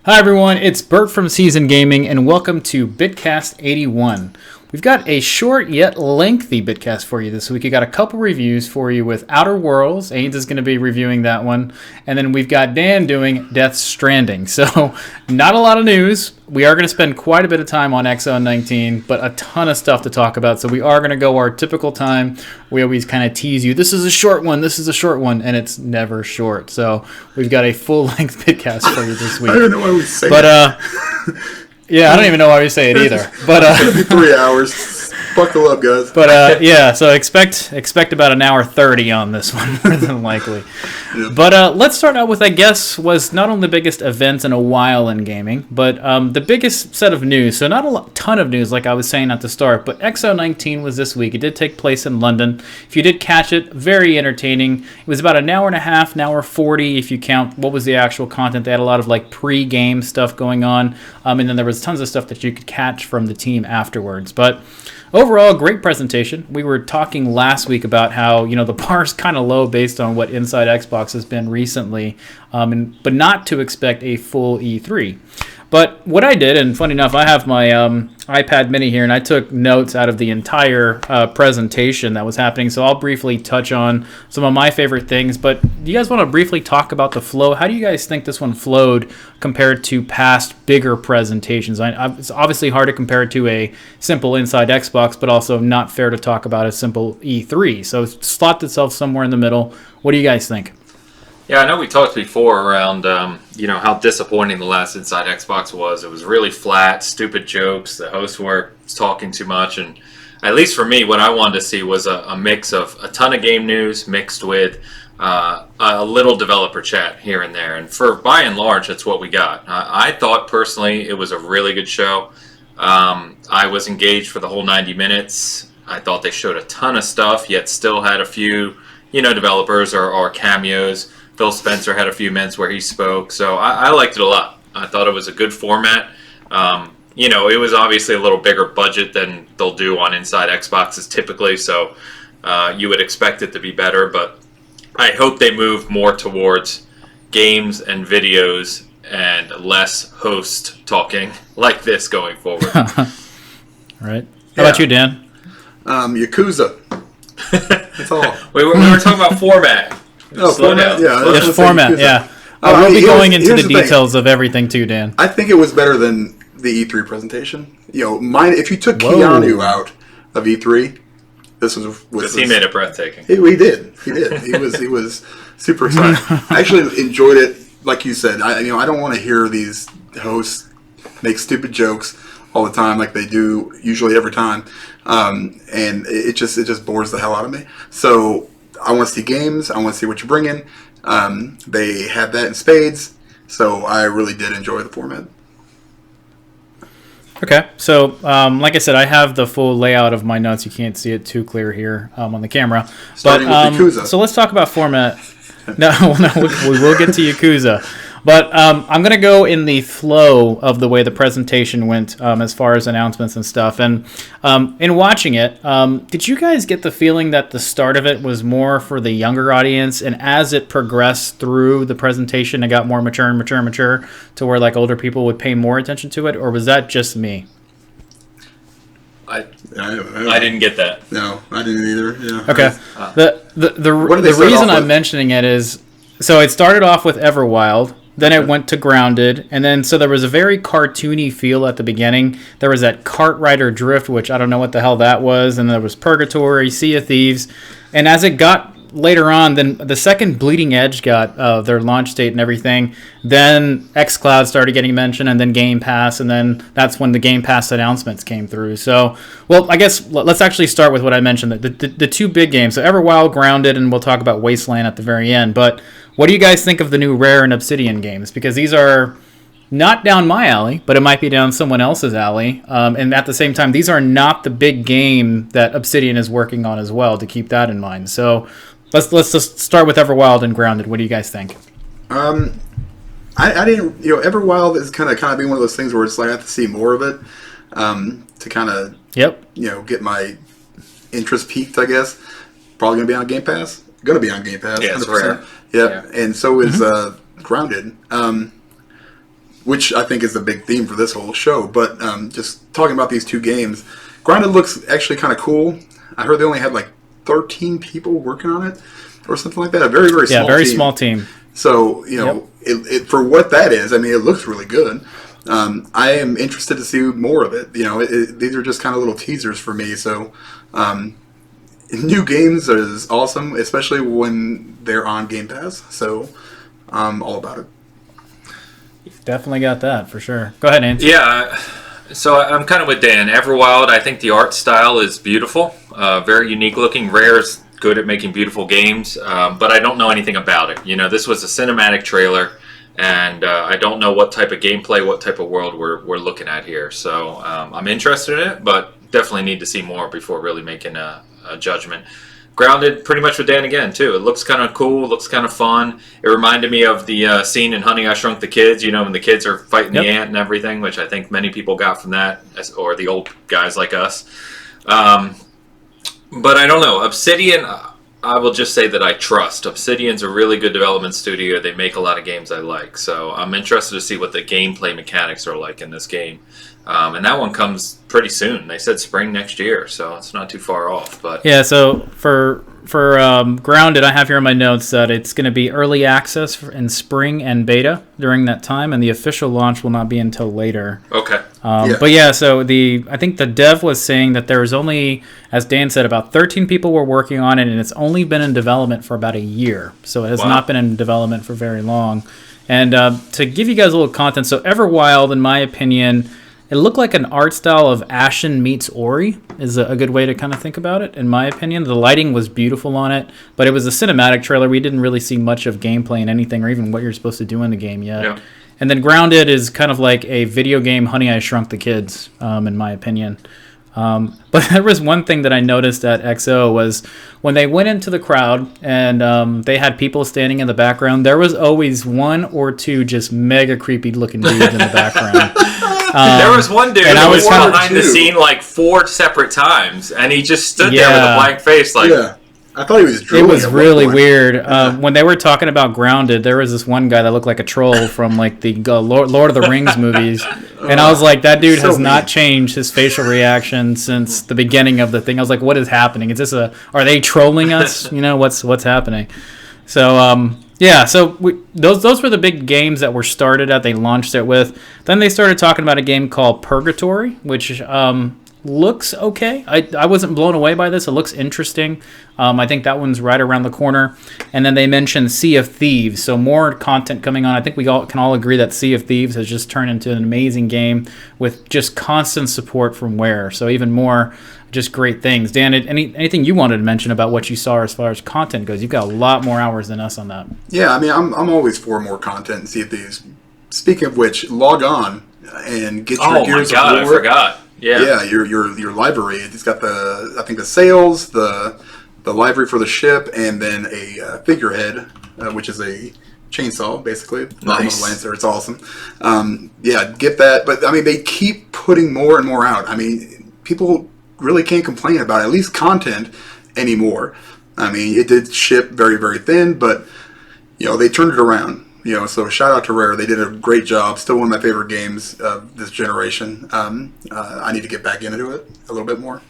Hi everyone, it's Bert from Season Gaming, and welcome to Bitcast 81. We've got a short yet lengthy Bitcast for you this week. We got a couple reviews for you with Outer Worlds. Ains is going to be reviewing that one. And then we've got Dan doing Death Stranding. So, not a lot of news. We are going to spend quite a bit of time on X019, but a ton of stuff to talk about. So we are going to go our typical time. We always kind of tease you, this is a short one, and it's never short. So we've got a full-length Bitcast for you this week. I don't know why we say Yeah, I don't even know why we say it either. But it's gonna be 3 hours. Buckle up, guys. But yeah, so expect about an hour 30 on this one, more than likely. Yeah. But let's start out with, I guess, was not only the biggest event in a while in gaming, but the biggest set of news. So not a ton of news, like I was saying at the start, but X019 was this week. It did take place in London. If you did catch it, very entertaining. It was about an hour and a half, an hour 40 if you count what was the actual content. They had a lot of like pre-game stuff going on, and then there was tons of stuff that you could catch from the team afterwards. But overall, great presentation. We were talking last week about how, the bar's kind of low based on what Inside Xbox has been recently, but not to expect a full E3. But what I did, and funny enough, I have my iPad mini here, and I took notes out of the entire presentation that was happening, so I'll briefly touch on some of my favorite things. But do you guys want to briefly talk about the flow? How do you guys think this one flowed compared to past bigger presentations? It's obviously hard to compare it to a simple Inside Xbox, but also not fair to talk about a simple E3. So it slots itself somewhere in the middle. What do you guys think? Yeah, I know we talked before around, how disappointing the last Inside Xbox was. It was really flat, stupid jokes. The hosts were talking too much. And at least for me, what I wanted to see was a mix of a ton of game news mixed with a little developer chat here and there. And by and large, that's what we got. I thought personally it was a really good show. I was engaged for the whole 90 minutes. I thought they showed a ton of stuff, yet still had a few, developers or cameos. Phil Spencer had a few minutes where he spoke, so I liked it a lot. I thought it was a good format. It was obviously a little bigger budget than they'll do on Inside Xboxes typically, so you would expect it to be better, but I hope they move more towards games and videos and less host talking like this going forward. Right. How about you, Dan? Yakuza. That's all. we were talking about format. Format. Yeah, yes, format. Yeah. We'll be going into the details of everything too, Dan. I think it was better than the E3 presentation. If you took Keanu out of E3, this was. Because he made it breathtaking. He did. He was super excited. I actually enjoyed it. Like you said, I don't want to hear these hosts make stupid jokes all the time, like they do usually every time, and it just bores the hell out of me. So I want to see games. I want to see what you're bringing. They had that in spades, so I really did enjoy the format. Okay, so like I said, I have the full layout of my notes. You can't see it too clear here on the camera. Starting with Yakuza. So let's talk about format. No, we will get to Yakuza. But I'm going to go in the flow of the way the presentation went as far as announcements and stuff. And in watching it, did you guys get the feeling that the start of it was more for the younger audience? And as it progressed through the presentation, it got more mature to where like older people would pay more attention to it? Or was that just me? I didn't get that. No, I didn't either. Yeah. Okay. The reason I'm mentioning it is, so it started off with Everwild. Then it went to Grounded, and then so there was a very cartoony feel at the beginning. There was that Kart Rider Drift, which I don't know what the hell that was, and there was Purgatory, Sea of Thieves, and as it got later on, then the second Bleeding Edge got their launch date and everything. Then Cloud started getting mentioned, and then Game Pass, and then that's when the Game Pass announcements came through. So, well, I guess let's actually start with what I mentioned, the two big games. So Everwild, Grounded, and we'll talk about Wasteland at the very end. But what do you guys think of the new Rare and Obsidian games? Because these are not down my alley, but it might be down someone else's alley. And at the same time, these are not the big game that Obsidian is working on as well, to keep that in mind. So let's just start with Everwild and Grounded. What do you guys think? I didn't, Everwild is kind of being one of those things where it's like I have to see more of it to kind of, get my interest peaked, I guess. Probably going to be on Game Pass. Going to be on Game Pass. Yeah, 100%. Yeah, and so is Grounded. which I think is the big theme for this whole show. But just talking about these two games, Grounded looks actually kind of cool. I heard they only had like 13 people working on it or something like that. A very, very small team. Yeah, very small team. So, you know, it for what that is, I mean, it looks really good. I am interested to see more of it. You know, these are just kind of little teasers for me. So, new games is awesome, especially when they're on Game Pass. So, I'm all about it. Definitely got that for sure. Go ahead, Nancy. Yeah, so I'm kind of with Dan. Everwild, I think the art style is beautiful, very unique looking. Rare's good at making beautiful games, but I don't know anything about it. You know, this was a cinematic trailer, and I don't know what type of gameplay, what type of world we're looking at here. So I'm interested in it, but definitely need to see more before really making a judgment. Grounded, pretty much with Dan again, too. It looks kind of cool, looks kind of fun. It reminded me of the scene in Honey, I Shrunk the Kids, you know, when the kids are fighting the ant and everything, which I think many people got from that, or the old guys like us. But I don't know. Obsidian, I will just say that I trust. Obsidian's a really good development studio. They make a lot of games I like. So I'm interested to see what the gameplay mechanics are like in this game. And that one comes pretty soon. They said spring next year, so it's not too far off. But yeah, so for Grounded, I have here in my notes that it's going to be early access in spring and beta during that time, and the official launch will not be until later. Okay. But yeah, so I think the dev was saying that there was only, as Dan said, about 13 people were working on it, and it's only been in development for about a year. So it has not been in development for very long. And to give you guys a little content, so Everwild, in my opinion, it looked like an art style of Ashen meets Ori is a good way to kind of think about it, in my opinion. The lighting was beautiful on it, but it was a cinematic trailer. We didn't really see much of gameplay in anything or even what you're supposed to do in the game yet. Yeah. And then Grounded is kind of like a video game Honey, I Shrunk the Kids, in my opinion. But there was one thing that I noticed at XO was when they went into the crowd and they had people standing in the background, there was always one or two just mega creepy looking dudes in the background. There was one dude who was behind the scene like 4 separate times, and he just stood there with a blank face like... Yeah. I thought he was drooling. It was really weird. When they were talking about Grounded, there was this one guy that looked like a troll from like the Lord of the Rings movies, and I was like, that dude has not changed his facial reaction since the beginning of the thing. I was like, what is happening? Is this are they trolling us? You know, what's happening? So yeah, so those were the big games that were started at. They launched it with. Then they started talking about a game called Purgatory, which looks okay. I wasn't blown away by this. It looks interesting. I think that one's right around the corner. And then they mentioned Sea of Thieves, so more content coming on. I think we can all agree that Sea of Thieves has just turned into an amazing game with just constant support from Rare. So even more just great things. Dan, anything you wanted to mention about what you saw as far as content goes? You've got a lot more hours than us on that. Yeah, I mean, I'm always for more content in Sea of Thieves. Speaking of which, log on and get your Gears of War. I forgot. Yeah, your library. It's got the sails, the library for the ship, and then a figurehead, which is a chainsaw, basically. Nice. Lancer. It's awesome. Yeah, get that. But I mean, they keep putting more and more out. I mean, people really can't complain about at least content anymore. I mean, it did ship very, very thin, but you know, they turned it around. You know, so shout out to Rare. They did a great job. Still one of my favorite games of this generation. I need to get back into it a little bit more.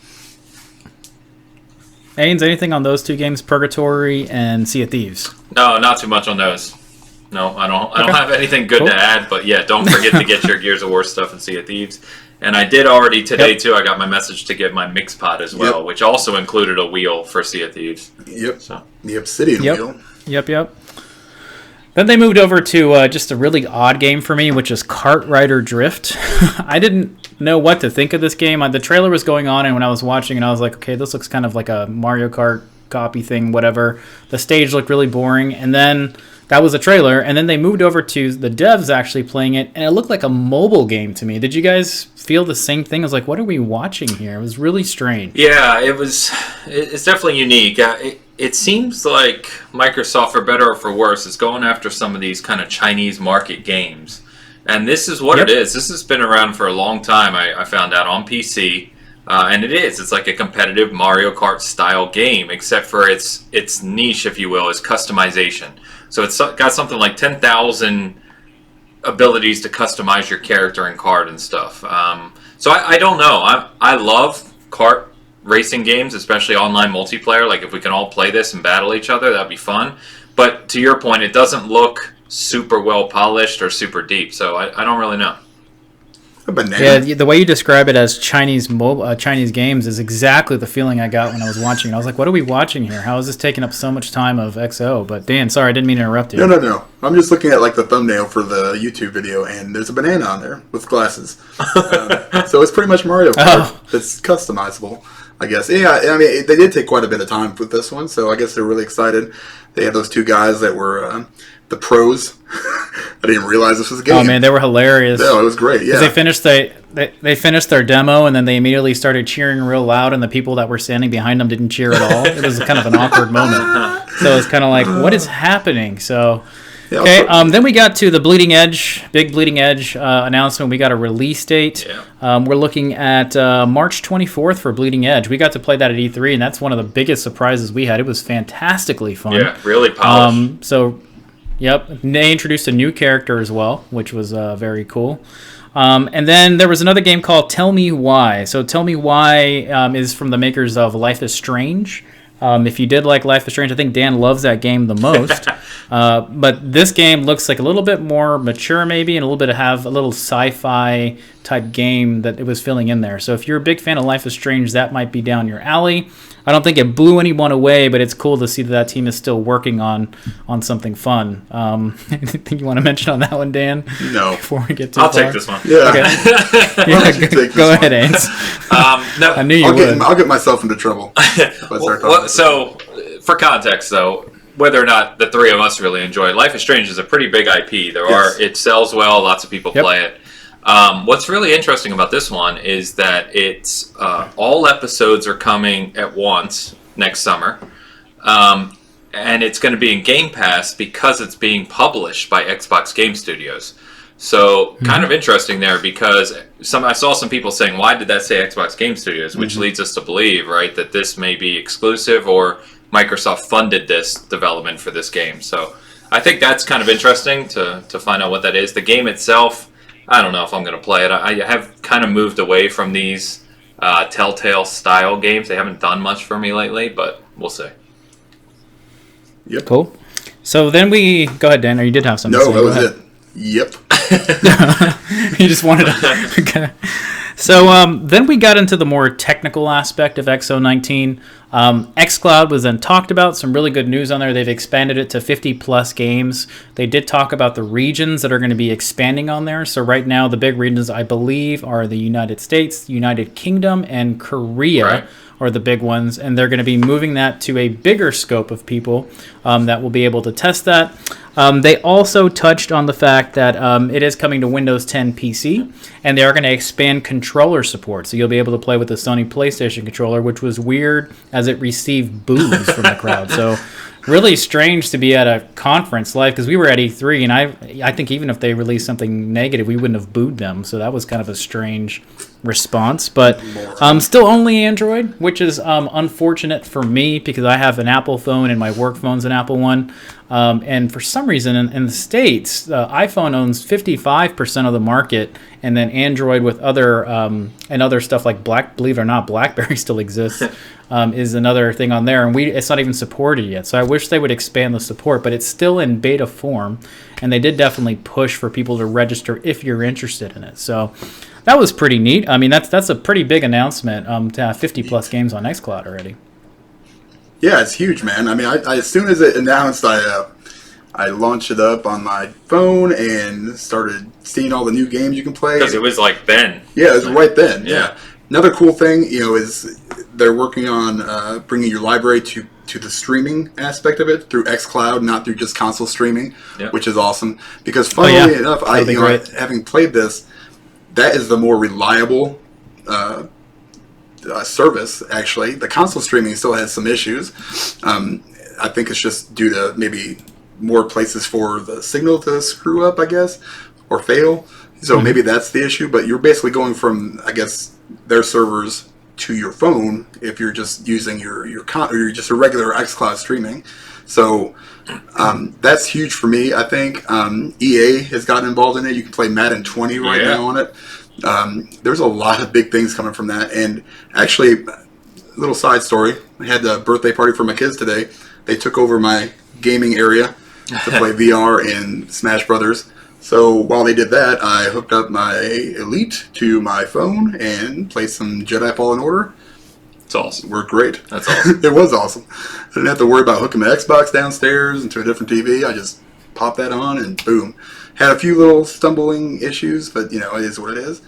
Ains, anything on those two games, Purgatory and Sea of Thieves? No, not too much on those. No, I don't have anything good to add. But yeah, don't forget to get your Gears of War stuff and Sea of Thieves. And I did already today too. I got my message to get my Mixpod as well, which also included a wheel for Sea of Thieves. Yep. So. The Obsidian wheel. Yep. Then they moved over to just a really odd game for me, which is Kart Rider Drift. I didn't know what to think of this game. The trailer was going on, and when I was watching it, I was like, okay, this looks kind of like a Mario Kart copy thing, whatever. The stage looked really boring, and then that was a trailer, and then they moved over to the devs actually playing it, and it looked like a mobile game to me. Did you guys feel the same thing? I was like, what are we watching here? It was really strange. Yeah, it's definitely unique. It seems like Microsoft, for better or for worse, is going after some of these kind of Chinese market games. And this is what it is. This has been around for a long time, I found out, on PC. And it is. It's like a competitive Mario Kart style game, except for its niche, if you will, is customization. So it's got something like 10,000 abilities to customize your character and card and stuff. So I don't know. I love kart racing games, especially online multiplayer. Like if we can all play this and battle each other, that'd be fun. But to your point, it doesn't look super well polished or super deep. So I don't really know. Yeah, the way you describe it as Chinese games is exactly the feeling I got when I was watching it. I was like, what are we watching here? How is this taking up so much time of XO? But Dan, sorry, I didn't mean to interrupt you. No. I'm just looking at like the thumbnail for the YouTube video, and there's a banana on there with glasses. So it's pretty much Mario Kart. It's customizable, I guess. Yeah, I mean, they did take quite a bit of time with this one, so I guess they're really excited. They had those two guys that were the pros. I didn't realize this was a game. Oh man, they were hilarious. No, it was great. Yeah, they finished their demo, and then they immediately started cheering real loud, and the people that were standing behind them didn't cheer at all. It was kind of an awkward moment. So it's kind of like, what is happening? So. Okay, then we got to the big Bleeding Edge announcement. We got a release date. Yeah. We're looking at March 24th for Bleeding Edge. We got to play that at E3, and that's one of the biggest surprises we had. It was fantastically fun. Yeah, really polished. Yep, they introduced a new character as well, which was very cool. And then there was another game called Tell Me Why. So Tell Me Why is from the makers of Life is Strange. If you did like Life is Strange, I think Dan loves that game the most. But this game looks like a little bit more mature maybe, and a little sci-fi type game that it was filling in there. So if you're a big fan of Life is Strange, that might be down your alley. I don't think it blew anyone away, but it's cool to see that team is still working on something fun. Anything you want to mention on that one, Dan? No. Before we get too I'll far? take this one. Yeah. Okay. Go ahead, Ains. No, I knew you would. I'll get myself into trouble. So, for context, though, whether or not the three of us really enjoy it, Life is Strange is a pretty big IP. It sells well. Lots of people play it. What's really interesting about this one is that it's all episodes are coming at once next summer, and it's going to be in Game Pass because it's being published by Xbox Game Studios. So kind of interesting there, because I saw some people saying, why did that say Xbox Game Studios? Which leads us to believe, right, that this may be exclusive, or Microsoft funded this development for this game. So I think that's kind of interesting to find out what that is. The game itself, I don't know if I'm going to play it. I have kind of moved away from these Telltale style games. They haven't done much for me lately, but we'll see. Yep. Cool. So then go ahead, Dan, or you did have something to say. No, that was it. Yep. You just wanted to... Okay. So then we got into the more technical aspect of X019. xCloud was then talked about. Some really good news on there. They've expanded it to 50-plus games. They did talk about the regions that are going to be expanding on there. So right now, the big regions, I believe, are the United States, United Kingdom, and Korea. Right. Are the big ones, and they're going to be moving that to a bigger scope of people that will be able to test that. They also touched on the fact that it is coming to Windows 10 PC, and they are going to expand controller support, so you'll be able to play with the Sony PlayStation controller, which was weird as it received boos from the crowd. So really strange to be at a conference live, because we were at E3, and I think even if they released something negative, we wouldn't have booed them. So that was kind of a strange response, but still only Android, which is unfortunate for me, because I have an Apple phone and my work phone's an Apple one. And for some reason in the States, iPhone owns 55% of the market, and then Android with other and other stuff like believe it or not, BlackBerry still exists, is another thing on there, and it's not even supported yet. So I wish they would expand the support, but it's still in beta form, and they did definitely push for people to register if you're interested in it. So that was pretty neat. I mean, that's a pretty big announcement to have 50-plus games on xCloud already. Yeah, it's huge, man. I mean, I as soon as it announced, I launched it up on my phone and started seeing all the new games you can play. Because it was like then. Yeah, it was right then. Yeah. Another cool thing, is they're working on bringing your library to the streaming aspect of it through xCloud, not through just console streaming, which is awesome. Because funnily enough, having played this, that is the more reliable service, actually. The console streaming still has some issues. I think it's just due to maybe more places for the signal to screw up, I guess, or fail. So maybe that's the issue. But you're basically going from, I guess, their servers to your phone if you're just using or you're just a regular xCloud streaming. So that's huge for me. I think EA has gotten involved in it. You can play Madden 20 right now on it. There's a lot of big things coming from that. And actually, little side story, I had the birthday party for my kids today. They took over my gaming area to play VR and Smash Brothers. So while they did that, I hooked up my Elite to my phone and played some Jedi Fallen Order. It's awesome. Worked great. That's awesome. It was awesome. I didn't have to worry about hooking my Xbox downstairs into a different TV. I just popped that on and boom. Had a few little stumbling issues, but it is what it is.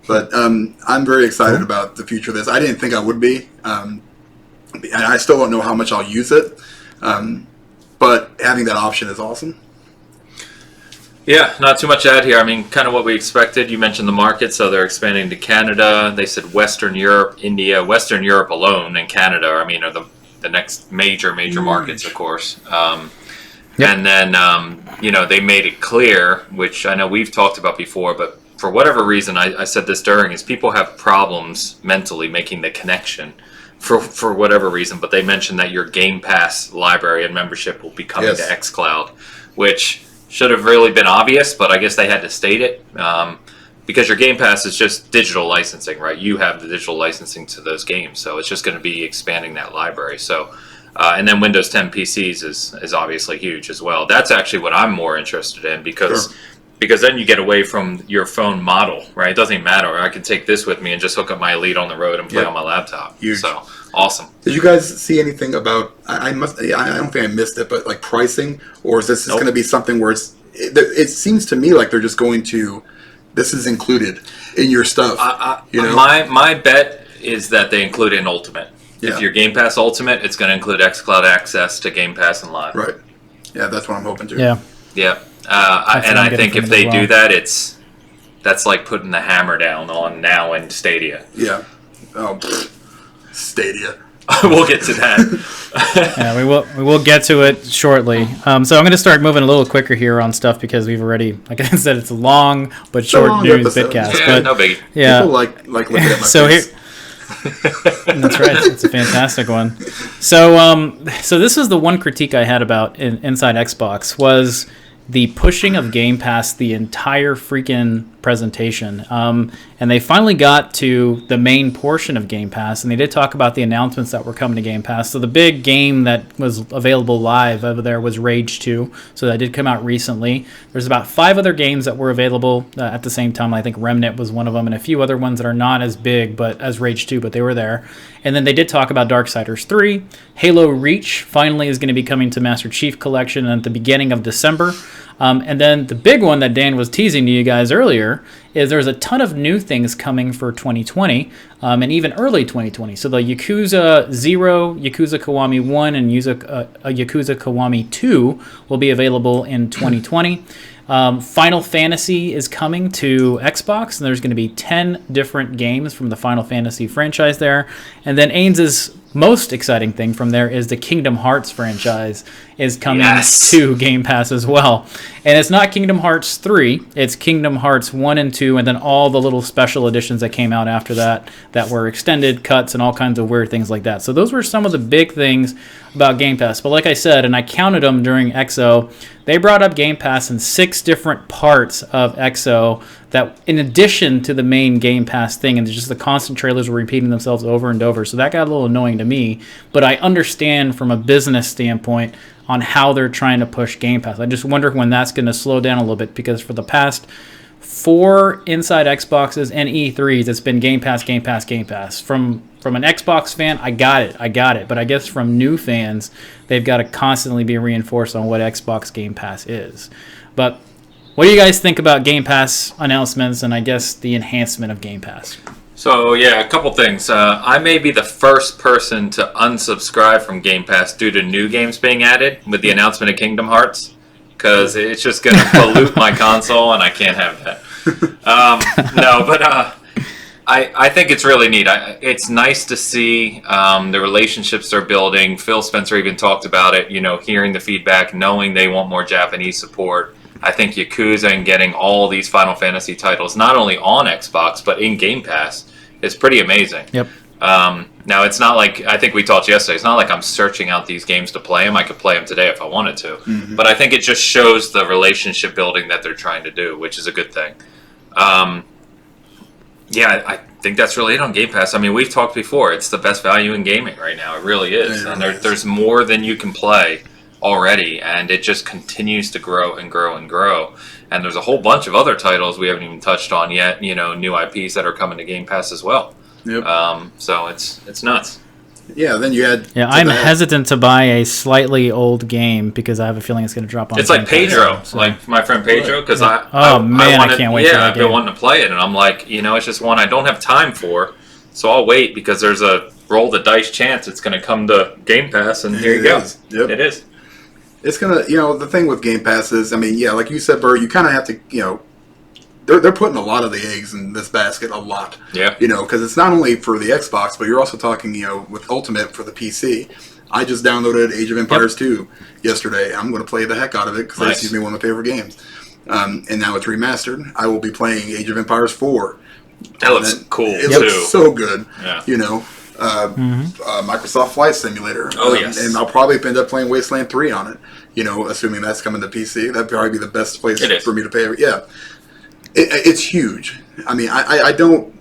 But I'm very excited about the future of this. I didn't think I would be. And I still don't know how much I'll use it. But having that option is awesome. Yeah, not too much to add here. I mean, kind of what we expected. You mentioned the market, so they're expanding to Canada. They said Western Europe, India, Western Europe alone, and Canada. I mean, are the next major markets, of course. And then they made it clear, which I know we've talked about before, but for whatever reason, I said this during, is people have problems mentally making the connection for whatever reason. But they mentioned that your Game Pass library and membership will be coming to xCloud, which should have really been obvious, but I guess they had to state it because your Game Pass is just digital licensing, right? You have the digital licensing to those games, so it's just going to be expanding that library. So, and then Windows 10 PCs is obviously huge as well. That's actually what I'm more interested in because then you get away from your phone model, right? It doesn't even matter. I can take this with me and just hook up my Elite on the road and play on my laptop. Huge. So awesome. Did you guys see anything about? I don't think I missed it, but like pricing, or is this going to be something where it seems to me like they're just going to. This is included in your stuff. My bet is that they include it in Ultimate. Yeah. If you're Game Pass Ultimate, it's going to include xCloud access to Game Pass and Live. Right. Yeah, that's what I'm hoping to. Yeah. Yeah. I think if they do that, that's like putting the hammer down on Now and Stadia. Yeah. Oh, Stadia. We'll get to that. Yeah, we will get to it shortly. So I'm going to start moving a little quicker here on stuff because we've already, like I said, it's a long but short news Bitcast. Yeah, but no biggie. Yeah. People like looking at my so face. That's right. It's a fantastic one. So this is the one critique I had about Inside Xbox was the pushing of Game Pass the entire freaking presentation. And they finally got to the main portion of Game Pass, and they did talk about the announcements that were coming to Game Pass. So the big game that was available live over there was Rage 2. So that did come out recently. There's about 5 other games that were available at the same time. I think Remnant was one of them, and a few other ones that are not as big but as Rage 2, but they were there. And then they did talk about Darksiders 3. Halo Reach finally is going to be coming to Master Chief Collection at the beginning of December. And then the big one that Dan was teasing to you guys earlier is there's a ton of new things coming for 2020 and even early 2020. So the Yakuza 0, Yakuza Kiwami 1, and Yakuza Kiwami 2 will be available in 2020. Final Fantasy is coming to Xbox, and there's going to be 10 different games from the Final Fantasy franchise there. And then Ains's most exciting thing from there is the Kingdom Hearts franchise is coming to Game Pass as well. And it's not Kingdom Hearts 3, it's Kingdom Hearts 1 and 2, and then all the little special editions that came out after that were extended cuts and all kinds of weird things like that. So those were some of the big things about Game Pass. But like I said, and I counted them during XO, they brought up Game Pass in 6 different parts of XO that in addition to the main Game Pass thing, and just the constant trailers were repeating themselves over and over. So that got a little annoying to me, but I understand from a business standpoint on how they're trying to push Game Pass. I just wonder when that's going to slow down a little bit, because for the past 4 Inside Xboxes and E3s, it's been Game Pass, Game Pass, Game Pass. From an Xbox fan, I got it. But I guess from new fans, they've got to constantly be reinforced on what Xbox Game Pass is. But what do you guys think about Game Pass announcements and I guess the enhancement of Game Pass? So, yeah, a couple things. I may be the first person to unsubscribe from Game Pass due to new games being added with the announcement of Kingdom Hearts, because it's just going to pollute my console, and I can't have that. I think it's really neat. It's nice to see the relationships they're building. Phil Spencer even talked about it, hearing the feedback, knowing they want more Japanese support. I think Yakuza and getting all these Final Fantasy titles, not only on Xbox, but in Game Pass, is pretty amazing. Yep. Now, it's not like, I think we talked yesterday, it's not like I'm searching out these games to play them. I could play them today if I wanted to. Mm-hmm. But I think it just shows the relationship building that they're trying to do, which is a good thing. Yeah, I think that's really it on Game Pass. I mean, we've talked before. It's the best value in gaming right now. It really is. It And really is. there's more than you can play already, and it just continues to grow and grow and grow. And there's a whole bunch of other titles we haven't even touched on yet, new IPs that are coming to Game Pass as well. Yep. So it's nuts. Yeah, then you had... Yeah, to I'm that- hesitant to buy a slightly old game because I have a feeling it's going to drop on. It's like Game Pass, Pedro, so- like my friend Pedro, because Yeah. I I can't wait for that I've been game. wanting to play it, and I'm like, it's just one I don't have time for, so I'll wait because there's a roll the dice chance it's going to come to Game Pass, and here you go. is. Yep. It is. It's going to... the thing with Game Pass is, I mean, yeah, like you said, Bert, you kind of have to, they're putting a lot of the eggs in this basket, a lot. Yeah. Because it's not only for the Xbox, but you're also talking, with Ultimate for the PC. I just downloaded Age of Empires 2 yesterday. I'm going to play the heck out of it because Nice. it's one of my favorite games. And now it's remastered. I will be playing Age of Empires 4. That looks cool, It too. looks so good. Yeah. Microsoft Flight Simulator. Oh, yes. And I'll probably end up playing Wasteland 3 on it. Assuming that's coming to PC. That'd probably be the best place It is. for me to pay. Yeah. It's huge. I mean, I don't...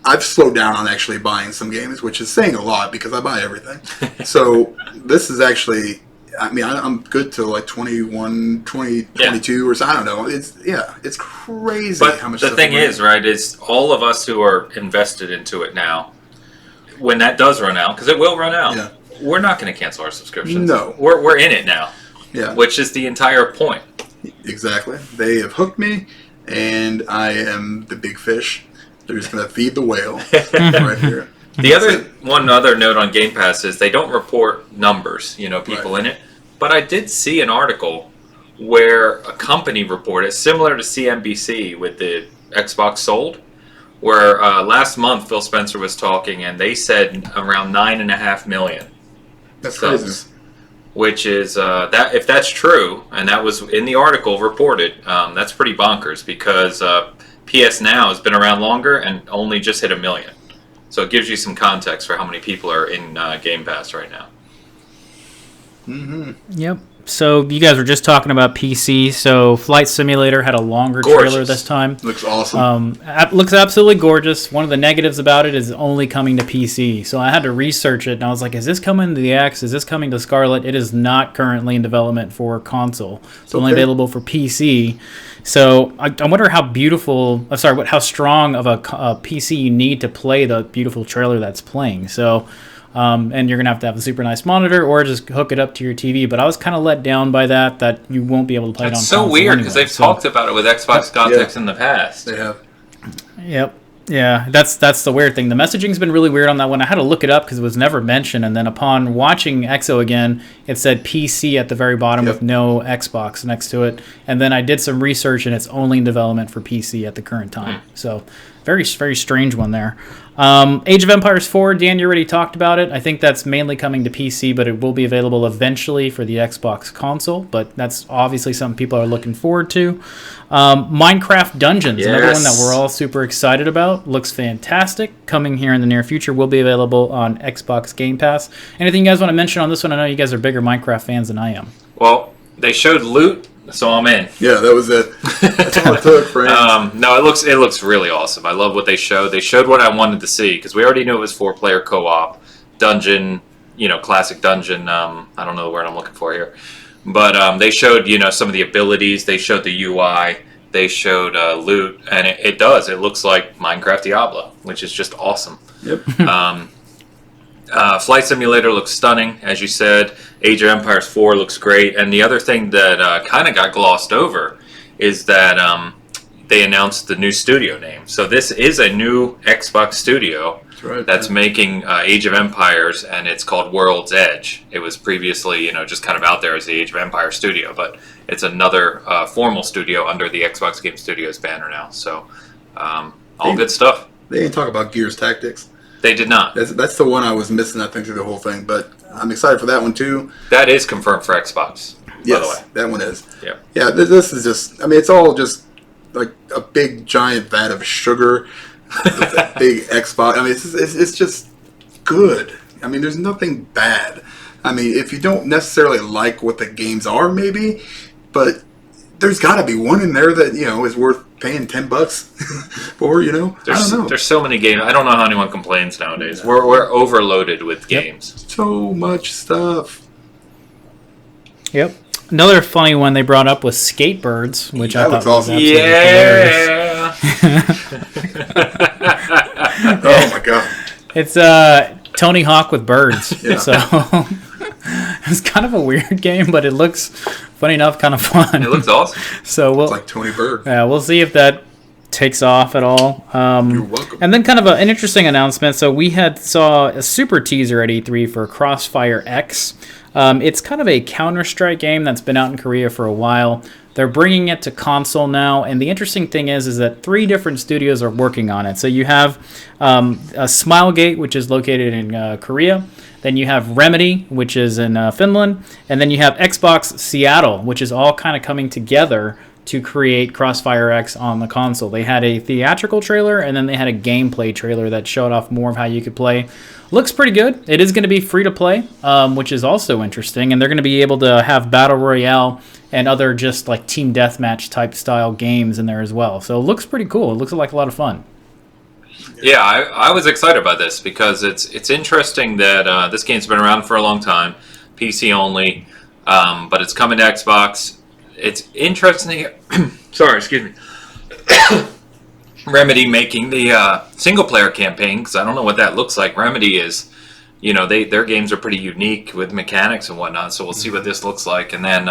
I've slowed down on actually buying some games, which is saying a lot because I buy everything. So this is actually... I mean, I'm good to like 21, 20, 22 or so. I don't know. It's crazy But how much the stuff thing we're is, right, is all of us who are invested into it now, when that does run out, because it will run out, Yeah. we're not going to cancel our subscriptions. No. We're in it now, Yeah, which is the entire point. exactly. They have hooked me, and I am the big fish. They're just going to feed the whale right here. One other note on Game Pass is they don't report numbers, people Right. in it. But I did see an article where a company reported, similar to CNBC with the Xbox sold, where last month Phil Spencer was talking and they said around 9.5 million That's subs, crazy. which is that if that's true, and that was in the article reported, that's pretty bonkers because PS Now has been around longer and only just hit 1 million. So it gives you some context for how many people are in Game Pass right now. Mm-hmm. Yep. So you guys were just talking about PC. So Flight Simulator had a longer Gorgeous. trailer this time. Looks awesome. Looks absolutely gorgeous. One of the negatives about it is only coming to PC. So I had to research it, and I was like, is this coming to the X? Is this coming to Scarlet? It is not currently in development for console. It's only Okay. available for PC. So I wonder how how strong of a PC you need to play the beautiful trailer that's playing. So... and you're going to have a super nice monitor or just hook it up to your TV. But I was kind of let down by that you won't be able to play it on It's so console weird because anyway. they've talked about it with Xbox context in the past. They have. Yep. Yeah, that's the weird thing. The messaging's been really weird on that one. I had to look it up because it was never mentioned, and then upon watching EXO again, it said PC at the very bottom with no Xbox next to it. And then I did some research, and it's only in development for PC at the current time. So very, very strange one there. Age of Empires 4, Dan, you already talked about it. I think that's mainly coming to PC, but it will be available eventually for the Xbox console. But that's obviously something people are looking forward to. Minecraft Dungeons, another one that we're all super excited about. Looks fantastic. Coming here in the near future, will be available on Xbox Game Pass. Anything you guys want to mention on this one? I know you guys are bigger Minecraft fans than I am. Well, they showed loot, so I'm in. Yeah, that was it. That's all it took, friends. No, it looks really awesome. I love what they showed. They showed what I wanted to see because we already knew it was 4-player co-op dungeon, classic dungeon. I don't know the word I'm looking for here, but they showed some of the abilities. They showed the UI. They showed loot, and it does. It looks like Minecraft Diablo, which is just awesome. Yep. Flight Simulator looks stunning, as you said. Age of Empires 4 looks great. And the other thing that kind of got glossed over is that they announced the new studio name. So this is a new Xbox studio that's making Age of Empires, and it's called World's Edge. It was previously, just kind of out there as the Age of Empires studio, but it's another formal studio under the Xbox Game Studios banner now. So all good stuff. They didn't talk about Gears Tactics. They did not. That's the one I was missing, I think, through the whole thing. But I'm excited for that one, too. That is confirmed for Xbox, by the Yes, way. that one is. Yeah. Yeah, this is just... I mean, it's all just like a big, giant vat of sugar. With that big Xbox. I mean, it's just... good. I mean, there's nothing bad. I mean, if you don't necessarily like what the games are, maybe, but there's got to be one in there that, you know, is worth paying $10 for, you know? I don't know. There's so many games. I don't know how anyone complains nowadays. We're overloaded with games. So much stuff. Yep. Another funny one they brought up was Skatebirds, which I thought was awesome. absolutely hilarious. Oh my god. It's Tony Hawk with birds. Yeah. So it's kind of a weird game, but it looks, funny enough, kind of fun. It looks awesome. So It's like Tony Bird. we'll see if that takes off at all. You're welcome. And then kind of an interesting announcement. So we saw a super teaser at E3 for Crossfire X. It's kind of a Counter-Strike game that's been out in Korea for a while. They're bringing it to console now, and the interesting thing is that 3 different studios are working on it. So you have Smilegate, which is located in Korea. Then you have Remedy, which is in Finland. And then you have Xbox Seattle, which is all kind of coming together to create Crossfire X on the console. They had a theatrical trailer, and then they had a gameplay trailer that showed off more of how you could play. Looks pretty good. It is going to be free to play, which is also interesting. And they're going to be able to have Battle Royale and other just like team deathmatch type style games in there as well. So it looks pretty cool. It looks like a lot of fun. Yeah, I was excited by this because it's interesting that this game's been around for a long time, PC only, but it's coming to Xbox. It's interesting. Sorry, excuse me. Remedy making the single-player campaign, because I don't know what that looks like. Remedy is, you know, their games are pretty unique with mechanics and whatnot, so we'll see what this looks like. And then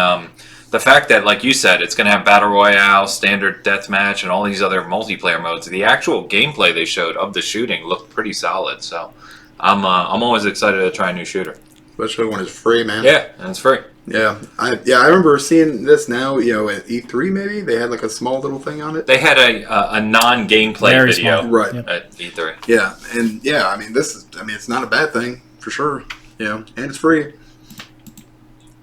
the fact that, like you said, it's going to have Battle Royale, Standard Deathmatch, and all these other multiplayer modes. The actual gameplay they showed of the shooting looked pretty solid, so I'm always excited to try a new shooter. Especially when it's free, man. Yeah, and it's free. Yeah, I remember seeing this now, you know, at E3 maybe. They had like a small little thing on it. They had a non-gameplay Very video small. Right. Yep. at E3. Yeah, and yeah, I mean, it's not a bad thing, for sure. You know, and it's free.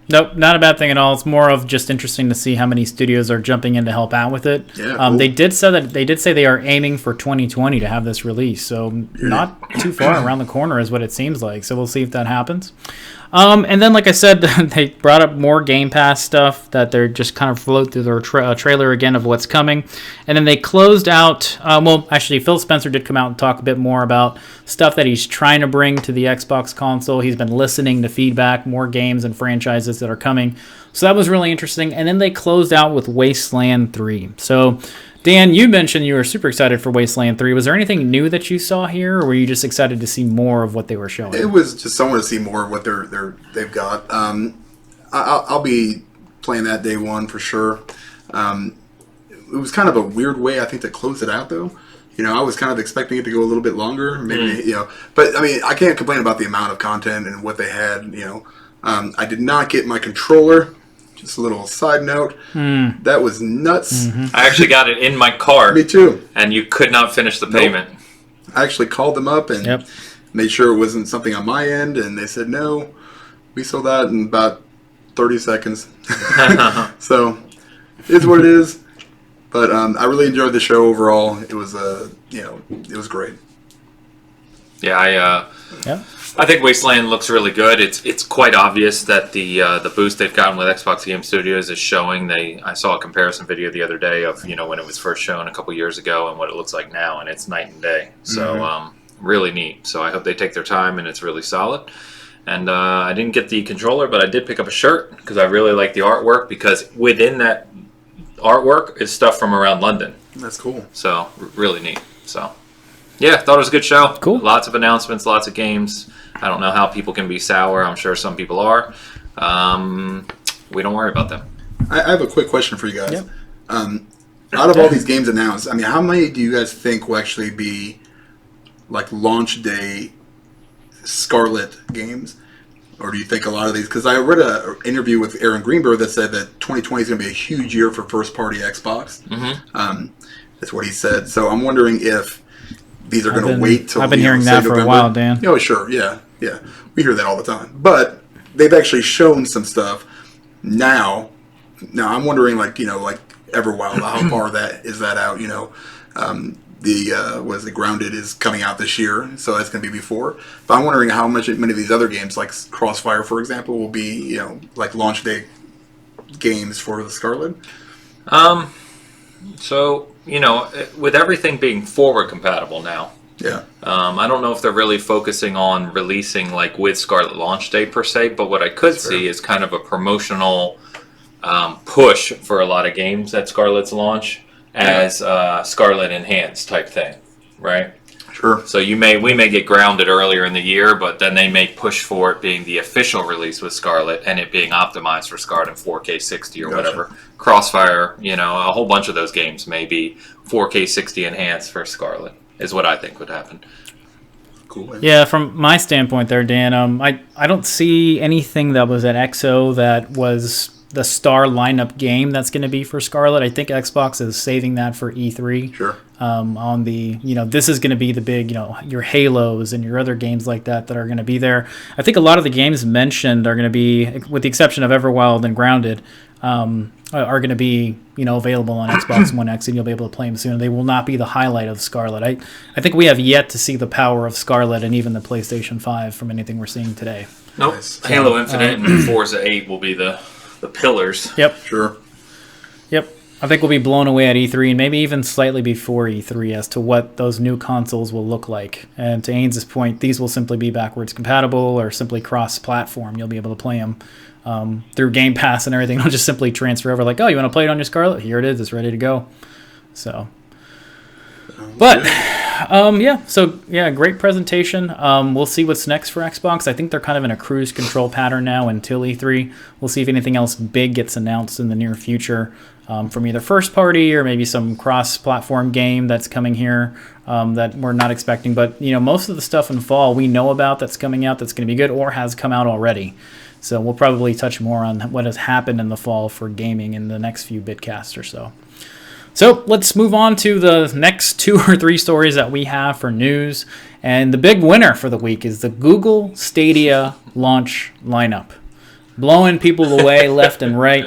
Nope, not a bad thing at all. It's more of just interesting to see how many studios are jumping in to help out with it. Yeah, cool. They did say they are aiming for 2020 to have this release, so not too far around the corner is what it seems like. So we'll see if that happens. And then, like I said, they brought up more Game Pass stuff that they're just kind of float through their trailer again of what's coming. And then they closed out, actually, Phil Spencer did come out and talk a bit more about stuff that he's trying to bring to the Xbox console. He's been listening to feedback, more games and franchises that are coming. So that was really interesting. And then they closed out with Wasteland 3. So, Dan, you mentioned you were super excited for Wasteland 3. Was there anything new that you saw here, or were you just excited to see more of what they were showing? It was just someone to see more of what they've got. I'll be playing that day one for sure. It was kind of a weird way, I think, to close it out, though. You know, I was kind of expecting it to go a little bit longer, maybe. You know, but I mean, I can't complain about the amount of content and what they had. You know, I did not get my controller. Just a little side note. That was nuts. Mm-hmm. I actually got it in my cart. Me too. And you could not finish the payment. I actually called them up and made sure it wasn't something on my end, and they said, no, we sold out in about 30 seconds. So, it's what it is. But I really enjoyed the show overall. It was, it was great. Yeah, I think Wasteland looks really good. It's quite obvious that the boost they've gotten with Xbox Game Studios is showing. I saw a comparison video the other day of when it was first shown a couple years ago and what it looks like now, and it's night and day. So really neat. So I hope they take their time and it's really solid. And I didn't get the controller, but I did pick up a shirt because I really like the artwork, because within that artwork is stuff from around London. That's cool. So really neat. So yeah, thought it was a good show. Cool. Lots of announcements, lots of games. I don't know how people can be sour. I'm sure some people are. We don't worry about them. I have a quick question for you guys. Yep. Out of all these games announced, I mean, how many do you guys think will actually be like launch day Scarlet games? Or do you think a lot of these... Because I read an interview with Aaron Greenberg that said that 2020 is going to be a huge year for first-party Xbox. Mm-hmm. That's what he said. So I'm wondering if these are going to wait till... I've been hearing that for a while, Dan. Oh, sure. Yeah. We hear that all the time. But they've actually shown some stuff now. Now, I'm wondering, like Everwild, how far that out, the Grounded is coming out this year, so that's going to be before. But I'm wondering how many of these other games, like Crossfire, for example, will be like launch day games for the Scarlet. So with everything being forward compatible now. Yeah. I don't know if they're really focusing on releasing like with Scarlet launch day per se, but what I could see is kind of a promotional push for a lot of games at Scarlet's launch as Scarlet Enhanced type thing, right? Sure. So we may get Grounded earlier in the year, but then they may push for it being the official release with Scarlet and it being optimized for Scarlet in 4K 60 or whatever. Crossfire, a whole bunch of those games may be 4K 60 enhanced for Scarlet, is what I think would happen. Cool. Yeah, from my standpoint there, Dan, I don't see anything that was at XO that was the star lineup game that's going to be for Scarlet. I think Xbox is saving that for E3. Sure. On the, this is going to be the big, your Halos and your other games like that are going to be there. I think a lot of the games mentioned are going to be, with the exception of Everwild and Grounded, are going to be, available on Xbox One X, and you'll be able to play them soon. They will not be the highlight of Scarlet. I think we have yet to see the power of Scarlet and even the PlayStation 5 from anything we're seeing today. Nope. Nice. Halo Infinite and Forza 8 will be the pillars. Yep. Sure. Yep. I think we'll be blown away at E3 and maybe even slightly before E3 as to what those new consoles will look like. And to Ains's point, these will simply be backwards compatible or simply cross-platform. You'll be able to play them through Game Pass and everything. They'll just simply transfer over like, oh, you want to play it on your Scarlet? Here it is. It's ready to go. So, but great presentation. We'll see what's next for Xbox. I think they're kind of in a cruise control pattern now until E3. We'll see if anything else big gets announced in the near future from either first party or maybe some cross-platform game that's coming here that we're not expecting. But, most of the stuff in fall we know about that's coming out that's going to be good or has come out already. So we'll probably touch more on what has happened in the fall for gaming in the next few Bitcasts or so. So let's move on to the next 2 or 3 stories that we have for news. And the big winner for the week is the Google Stadia launch lineup. Blowing people away left and right.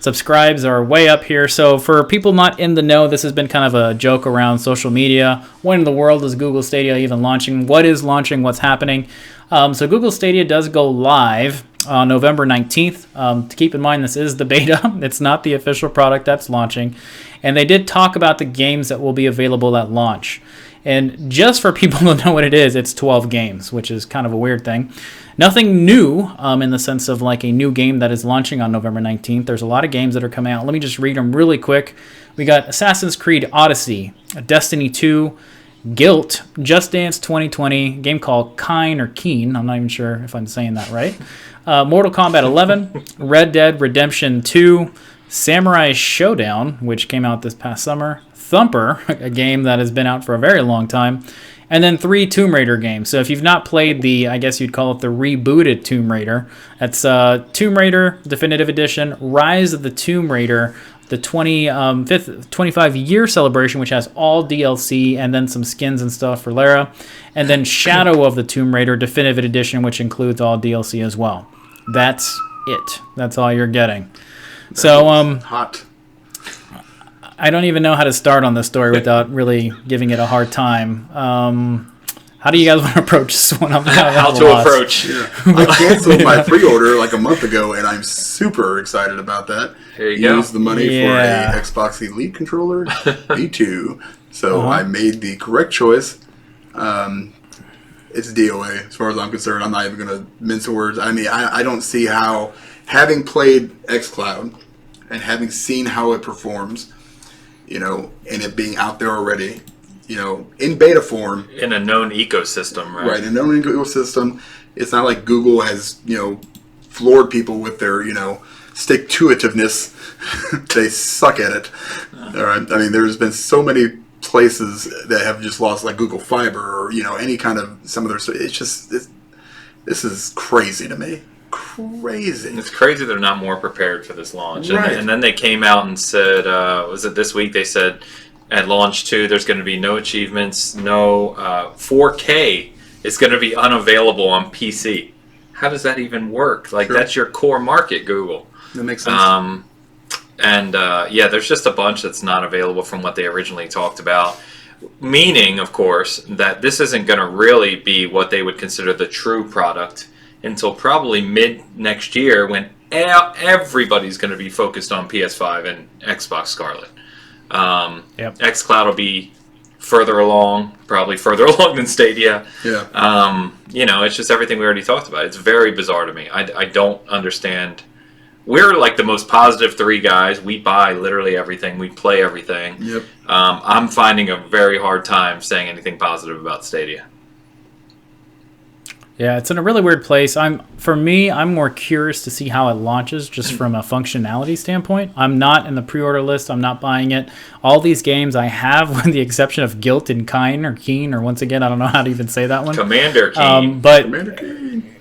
Subscribes are way up here. So for people not in the know, this has been kind of a joke around social media. When in the world is Google Stadia even launching? What is launching? What's happening? So Google Stadia does go live on November 19th. To keep in mind, this is the beta. It's not the official product that's launching. And they did talk about the games that will be available at launch. And just for people to know what it is, it's 12 games, which is kind of a weird thing. Nothing new in the sense of like a new game that is launching on November 19th. There's a lot of games that are coming out. Let me just read them really quick. We got Assassin's Creed Odyssey, Destiny 2, Guilt, Just Dance 2020, a game called Keen. I'm not even sure if I'm saying that right. Mortal Kombat 11, Red Dead Redemption 2, Samurai Showdown, which came out this past summer, Thumper, a game that has been out for a very long time, and then 3 Tomb Raider games. So if you've not played I guess you'd call it the rebooted Tomb Raider, that's Tomb Raider Definitive Edition, Rise of the Tomb Raider, the 25-year celebration, which has all DLC and then some skins and stuff for Lara, and then Shadow of the Tomb Raider Definitive Edition, which includes all DLC as well. That's it. That's all you're getting. So hot. I don't even know how to start on this story without really giving it a hard time. How do you guys want to approach this one? How to approach? Yeah. I canceled my pre-order like a month ago, and I'm super excited about that. There you go. Used the money for a Xbox Elite controller, V2. So I made the correct choice. It's DOA as far as I'm concerned. I'm not even going to mince words. I mean, I don't see how, having played xCloud and having seen how it performs, and it being out there already, in beta form. In a known ecosystem, right? Right, in a known ecosystem. It's not like Google has, floored people with their, stick-to-itiveness. They suck at it. All right. I mean, there's been so many places that have just lost, like Google Fiber or, any kind of some of their... It's just... This is crazy to me. Crazy. It's crazy they're not more prepared for this launch. Right. And then they came out and said, was it this week? They said at launch 2, there's going to be no achievements, no 4K is going to be unavailable on PC. How does that even work? Like, That's your core market, Google. That makes sense. There's just a bunch that's not available from what they originally talked about. Meaning, of course, that this isn't going to really be what they would consider the true product until probably mid next year, when everybody's going to be focused on PS5 and Xbox Scarlet. xCloud will be further along, probably further along than Stadia. Yeah. It's just everything we already talked about. It's very bizarre to me. I don't understand. We're like the most positive three guys. We buy literally everything. We play everything. Yep. I'm finding a very hard time saying anything positive about Stadia. Yeah, it's in a really weird place. I'm more curious to see how it launches, just from a functionality standpoint. I'm not in the pre-order list. I'm not buying it. All these games I have, with the exception of Guilt and Keen, or once again, I don't know how to even say that one. Commander Keen. Commander Keen.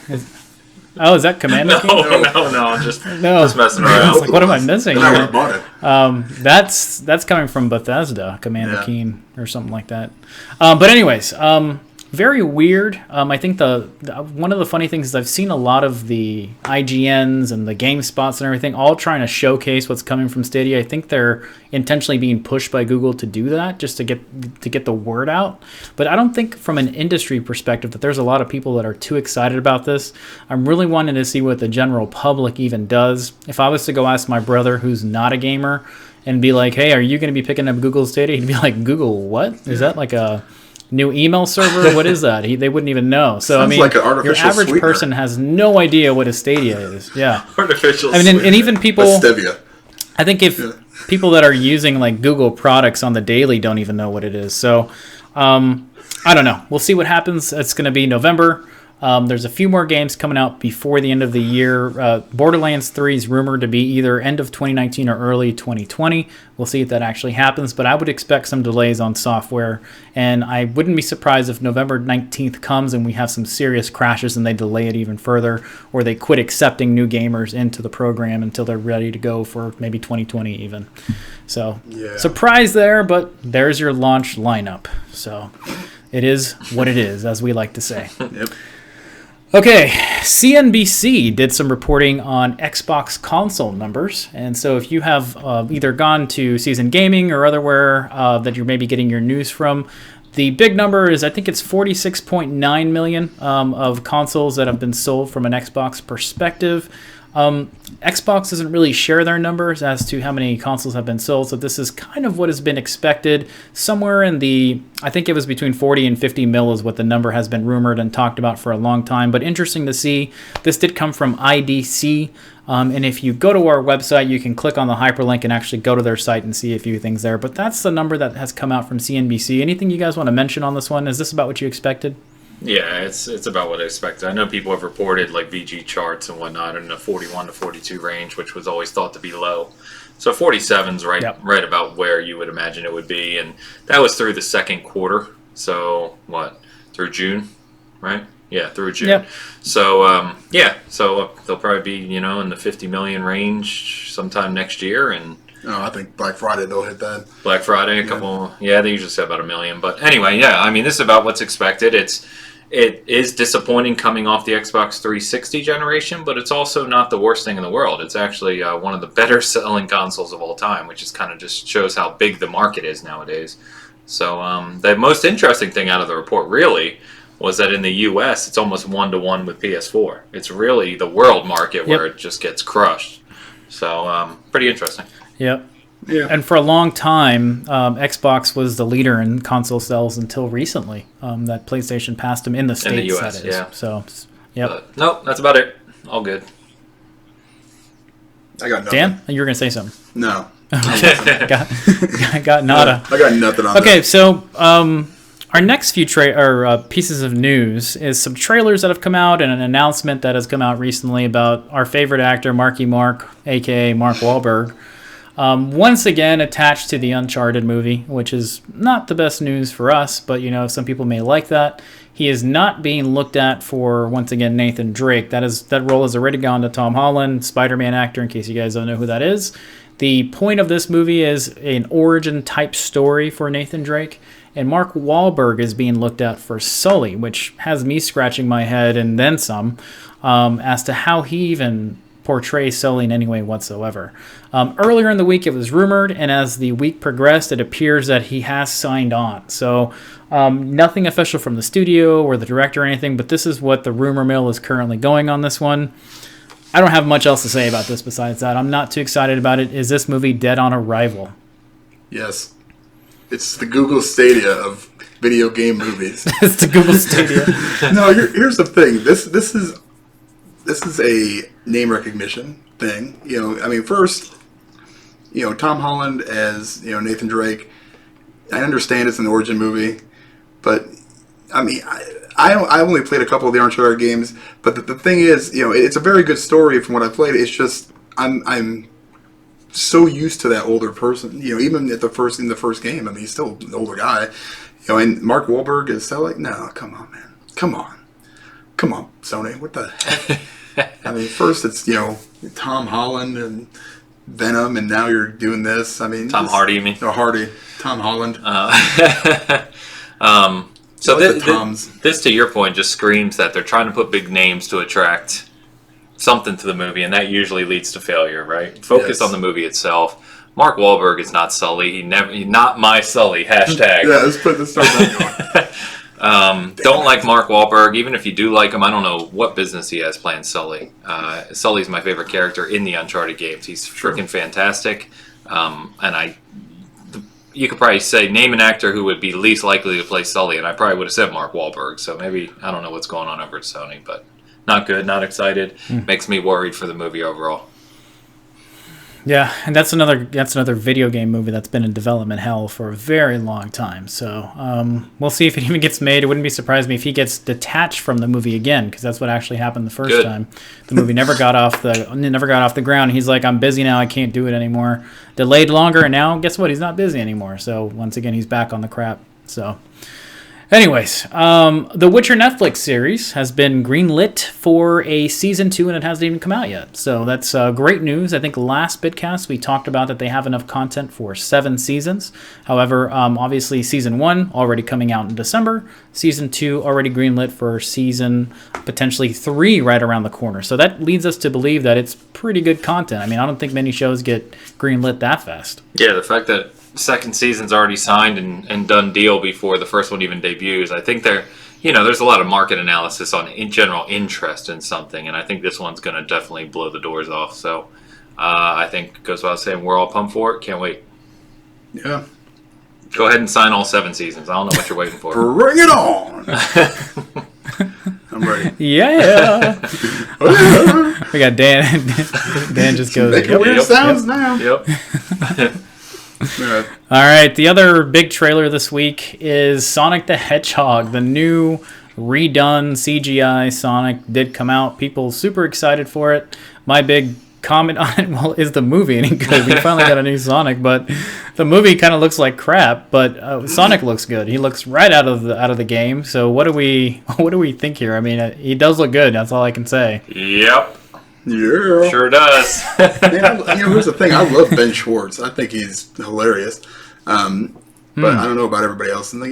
Is that Commander Keen? No, just messing around. I was like, what am I missing I here? bought it. That's coming from Bethesda, Commander Keen, or something like that. But anyways, very weird. I think one of the funny things is I've seen a lot of the IGNs and the GameSpots and everything all trying to showcase what's coming from Stadia. I think they're intentionally being pushed by Google to do that, just to get the word out. But I don't think, from an industry perspective, that there's a lot of people that are too excited about this. I'm really wanting to see what the general public even does. If I was to go ask my brother, who's not a gamer, and be like, hey, are you going to be picking up Google Stadia? He'd be like, Google what? Is that like a new email server? What is that? They wouldn't even know. So Sounds like an your artificial average sweetener. person has no idea what a Stadia is. Yeah, Artificial. and even people. Stevia. I think if people that are using like Google products on the daily don't even know what it is. So I don't know. We'll see what happens. It's going to be November. There's a few more games coming out before the end of the year. Borderlands 3 is rumored to be either end of 2019 or early 2020. We'll see if that actually happens, but I would expect some delays on software, and I wouldn't be surprised if November 19th comes and we have some serious crashes and they delay it even further, or they quit accepting new gamers into the program until they're ready to go for maybe 2020 even. So, surprise there, but there's your launch lineup. So, it is what it is, as we like to say. Yep. Okay, CNBC did some reporting on Xbox console numbers, and so if you have either gone to Season Gaming or otherwhere that you're maybe getting your news from, the big number is, I think it's 46.9 million of consoles that have been sold from an Xbox perspective. Xbox doesn't really share their numbers as to how many consoles have been sold, so this is kind of what has been expected. Somewhere in the, I think it was between 40 and 50 mil is what the number has been rumored and talked about for a long time, but interesting to see. This did come from IDC, and if you go to our website, you can click on the hyperlink and actually go to their site and see a few things there, but that's the number that has come out from CNBC. Anything you guys want to mention on this one? Is this about what you expected? Yeah, it's about what I expected. I know people have reported like VG charts and whatnot in the 41 to 42 range, which was always thought to be low. So 47's right about where you would imagine it would be, and that was through the second quarter. So through June, right? Yeah, through June. Yep. So so they'll probably be in the 50 million range sometime next year, and. I think Black Friday they'll hit that. Black Friday, a couple. Yeah, they usually say about 1 million. But anyway, this is about what's expected. It is disappointing coming off the Xbox 360 generation, but it's also not the worst thing in the world. It's actually one of the better selling consoles of all time, which is kind of just shows how big the market is nowadays. So the most interesting thing out of the report really was that in the US, it's almost 1-to-1 with PS4. It's really the world market where it just gets crushed. So pretty interesting. Yep. Yeah. And for a long time, Xbox was the leader in console sales until recently. That PlayStation passed them in the States. In the US, that is. yeah. So, yep. No, that's about it. All good. I got nothing. Dan, you were going to say something. No. got nada. I got nothing on that. Okay, so our next few pieces of news is some trailers that have come out and an announcement that has come out recently about our favorite actor, Marky Mark, a.k.a. Mark Wahlberg. Once again attached to the Uncharted movie, which is not the best news for us, but some people may like that. He is not being looked at for, once again, Nathan Drake. That role has already gone to Tom Holland, Spider-Man actor, in case you guys don't know who that is. The point of this movie is an origin type story for Nathan Drake, and Mark Wahlberg is being looked at for Sully, which has me scratching my head and then some, as to how he even portray Sully in any way whatsoever. Earlier in the week, it was rumored, and as the week progressed, it appears that he has signed on. So nothing official from the studio or the director or anything, but this is what the rumor mill is currently going on this one. I don't have much else to say about this besides that. I'm not too excited about it. Is this movie dead on arrival? Yes. It's the Google Stadia of video game movies. It's the Google Stadia. No, here's the thing. This is a name recognition thing. I mean, first, Tom Holland as Nathan Drake. I understand it's an origin movie, but I mean, I only played a couple of the Uncharted games, but the thing is, it's a very good story from what I played. It's just I'm so used to that older person. Even in the first game, I mean, he's still an older guy. And Mark Wahlberg is so like, no, come on, man, come on, Sony, what the heck? I mean, first it's Tom Holland and Venom, and now you're doing this. I mean, Tom Hardy, you mean? No, Hardy, Tom Holland. So like this, to your point, just screams that they're trying to put big names to attract something to the movie, and that usually leads to failure, right? Focus on the movie itself. Mark Wahlberg is not Sully. He's not my Sully. Hashtag. Yeah, let's put this on. Don't like Mark Wahlberg. Even if you do like him, I don't know what business he has playing Sully. Sully's my favorite character in the Uncharted games. He's freaking fantastic. And you could probably say, name an actor who would be least likely to play Sully, and I probably would have said Mark Wahlberg. So maybe, I don't know what's going on over at Sony, but not good, not excited. Makes me worried for the movie overall. Yeah, and that's another video game movie that's been in development hell for a very long time. So we'll see if it even gets made. It wouldn't be surprised me if he gets detached from the movie again, because that's what actually happened the first time. The movie never got off the ground. He's like, I'm busy now. I can't do it anymore. Delayed longer, and now guess what? He's not busy anymore. So once again, he's back on the crap. So. Anyways, the Witcher Netflix series has been greenlit for a season 2, and it hasn't even come out yet. So that's great news. I think last Bitcast we talked about that they have enough content for 7 seasons. However, obviously season 1 already coming out in December. Season 2 already greenlit for season potentially 3 right around the corner. So that leads us to believe that it's pretty good content. I mean, I don't think many shows get greenlit that fast. Yeah, the fact that second season's already signed and done deal before the first one even debuts. I think there's a lot of market analysis on in general interest in something, and I think this one's going to definitely blow the doors off. So I think it goes without saying we're all pumped for it. Can't wait. Yeah. Go ahead and sign all 7 seasons. I don't know what you're waiting for. Bring it on! I'm ready. Yeah. We got Dan. Dan just goes. Making weird sounds now. Yep. All right, the other big trailer this week is Sonic the Hedgehog. The new redone CGI Sonic did come out. People super excited for it. My big comment on it, well, is the movie any good? We finally got a new Sonic, but the movie kind of looks like crap, but Sonic looks good. He looks right out of the game. So what do we think here? I mean, he does look good. That's all I can say. Yep. Yeah. Sure does. Man, here's the thing. I love Ben Schwartz. I think he's hilarious. But I don't know about everybody else in the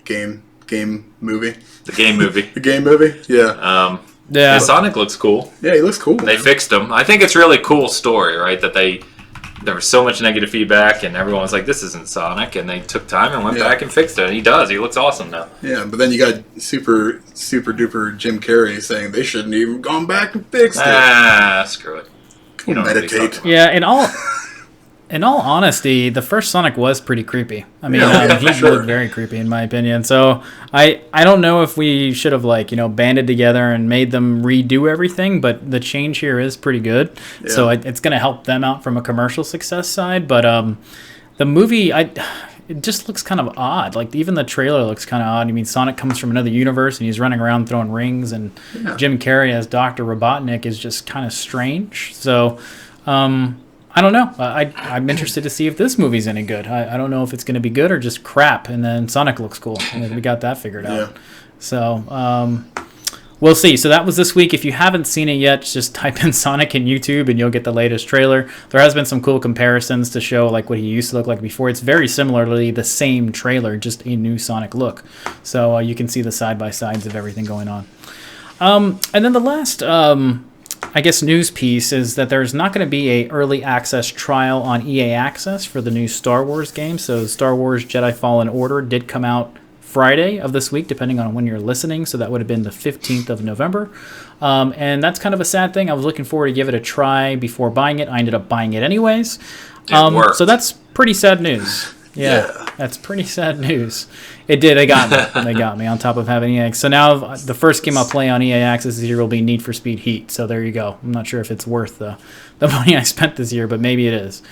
game, game movie. The game movie. The game movie? Yeah. Yeah, Sonic looks cool. Yeah, he looks cool. They fixed him. I think it's really cool story, right? That there was so much negative feedback, and everyone was like, "This isn't Sonic," and they took time and went back and fixed it. And he does. He looks awesome now. Yeah, but then you got super duper Jim Carrey saying they shouldn't even gone back and fixed it. Screw it. You don't meditate. Yeah, in all honesty, the first Sonic was pretty creepy. I mean, he looked very creepy in my opinion. So I don't know if we should have banded together and made them redo everything, but the change here is pretty good. Yeah. So it's going to help them out from a commercial success side. But the movie, it just looks kind of odd. Like even the trailer looks kind of odd. I mean, Sonic comes from another universe and he's running around throwing rings, and Jim Carrey as Dr. Robotnik is just kind of strange. So I don't know. I'm interested to see if this movie's any good. I don't know if it's going to be good or just crap, and then Sonic looks cool. We got that figured out. Yeah. So we'll see. So that was this week. If you haven't seen it yet, just type in Sonic in YouTube and you'll get the latest trailer. There has been some cool comparisons to show like what he used to look like before. It's very similarly the same trailer, just a new Sonic look. So you can see the side-by-sides of everything going on. And then the last I guess, news piece is that there's not going to be a early access trial on EA Access for the new Star Wars game. So Star Wars Jedi Fallen Order did come out Friday of this week, depending on when you're listening. So that would have been the 15th of November. And that's kind of a sad thing. I was looking forward to give it a try before buying it. I ended up buying it anyways. So that's pretty sad news. Yeah, that's pretty sad news. It did. They got me. They got me on top of having EA. So now the first game I'll play on EA Access this year will be Need for Speed Heat. So there you go. I'm not sure if it's worth the money I spent this year, but maybe it is.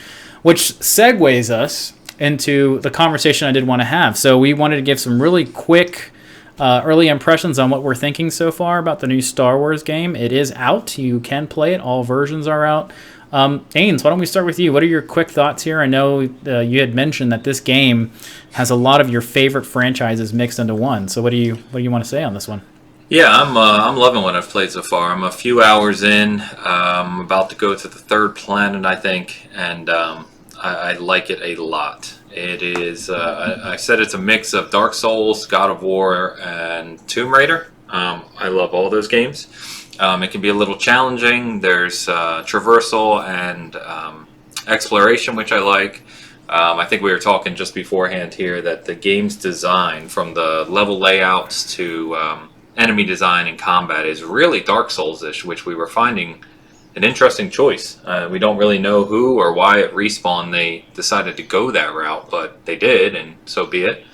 Which segues us into the conversation I did want to have. So we wanted to give some really quick early impressions on what we're thinking so far about the new Star Wars game. It is out. You can play it. All versions are out. Ains, why don't we start with you? What are your quick thoughts here? I know you had mentioned that this game has a lot of your favorite franchises mixed into one. So what do you want to say on this one? Yeah, I'm loving what I've played so far. I'm a few hours in. I'm about to go to the third planet, I think, and I like it a lot. It is. I said it's a mix of Dark Souls, God of War, and Tomb Raider. I love all those games. It can be a little challenging. There's traversal and exploration, which I like. I think we were talking just beforehand here that the game's design, from the level layouts to enemy design and combat, is really Dark Souls-ish, which we were finding an interesting choice. We don't really know who or why at Respawn they decided to go that route, but they did, and so be it.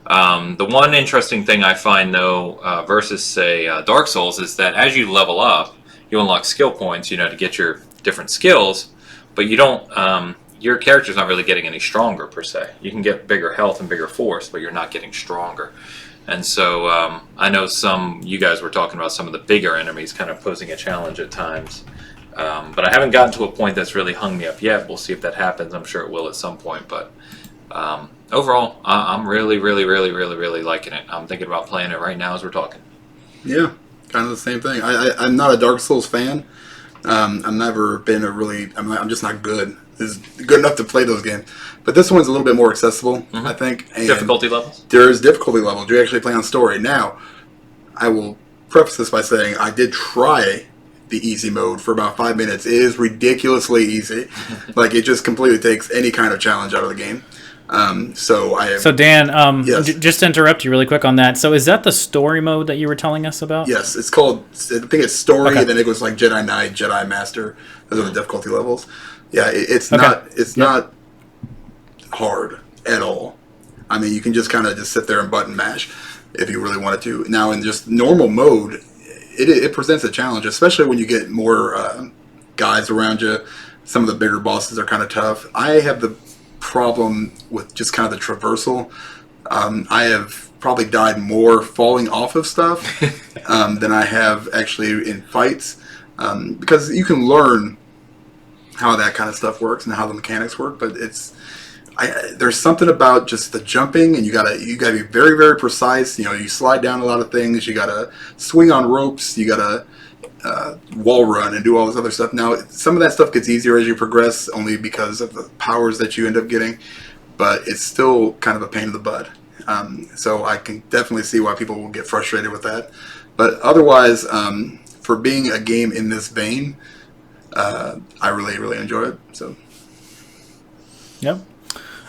The one interesting thing I find, though, versus, say, Dark Souls, is that as you level up, you unlock skill points, to get your different skills, but you don't, your character's not really getting any stronger, per se. You can get bigger health and bigger force, but you're not getting stronger. And so I know you guys were talking about some of the bigger enemies kind of posing a challenge at times. But I haven't gotten to a point that's really hung me up yet. We'll see if that happens. I'm sure it will at some point, but... overall, I'm really, really, really, really, really liking it. I'm thinking about playing it right now as we're talking. Yeah, kind of the same thing. I'm not a Dark Souls fan. I've never been I'm just not good. It's good enough to play those games. But this one's a little bit more accessible, I think. And difficulty levels? There's difficulty levels. You actually play on story. Now, I will preface this by saying I did try the easy mode for about 5 minutes. It is ridiculously easy. It just completely takes any kind of challenge out of the game. So Dan, yes. Just to interrupt you really quick on that. So is that the story mode that you were telling us about? Yes, it's called, I think it's story, okay. Then it goes like Jedi Knight, Jedi Master. Those are the difficulty levels. Yeah, it's not hard at all. I mean, you can just kind of just sit there and button mash if you really wanted to. Now, in just normal mode, it presents a challenge, especially when you get more guys around you. Some of the bigger bosses are kind of tough. I have the problem with just kind of the traversal. I have probably died more falling off of stuff than I have actually in fights, because you can learn how that kind of stuff works and how the mechanics work, but there's something about just the jumping, and you gotta be very, very precise. You slide down a lot of things. You gotta swing on ropes. You gotta wall run and do all this other stuff. Now, some of that stuff gets easier as you progress, only because of the powers that you end up getting, but it's still kind of a pain in the butt. So I can definitely see why people will get frustrated with that. But otherwise, for being a game in this vein, I really, really enjoy it. So, yep.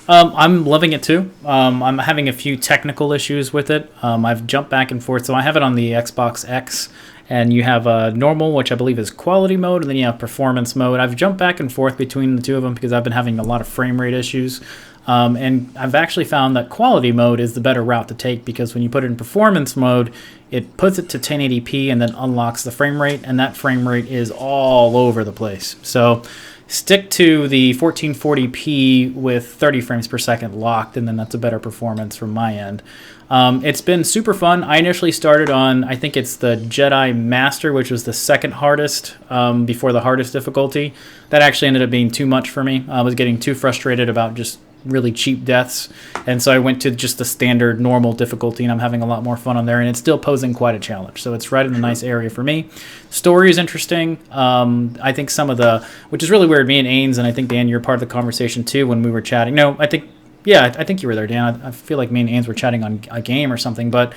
I'm loving it too. I'm having a few technical issues with it. I've jumped back and forth. So I have it on the Xbox X, and you have normal, which I believe is quality mode, and then you have performance mode. I've jumped back and forth between the two of them because I've been having a lot of frame rate issues. And I've actually found that quality mode is the better route to take, because when you put it in performance mode, it puts it to 1080p and then unlocks the frame rate, and that frame rate is all over the place. So stick to the 1440p with 30 frames per second locked, and then that's a better performance from my end. It's been super fun. I initially started on, I think it's the Jedi Master, which was the second hardest before the hardest difficulty. That actually ended up being too much for me. I was getting too frustrated about just really cheap deaths, and so I went to just the standard normal difficulty, and I'm having a lot more fun on there, and it's still posing quite a challenge. So it's right in a nice area for me. Story is interesting. I think some of which is really weird, me and Ains, and I think Dan, you're part of the conversation too when we were chatting. No, I think you were there, Dan. I feel like me and Ains were chatting on a game or something, but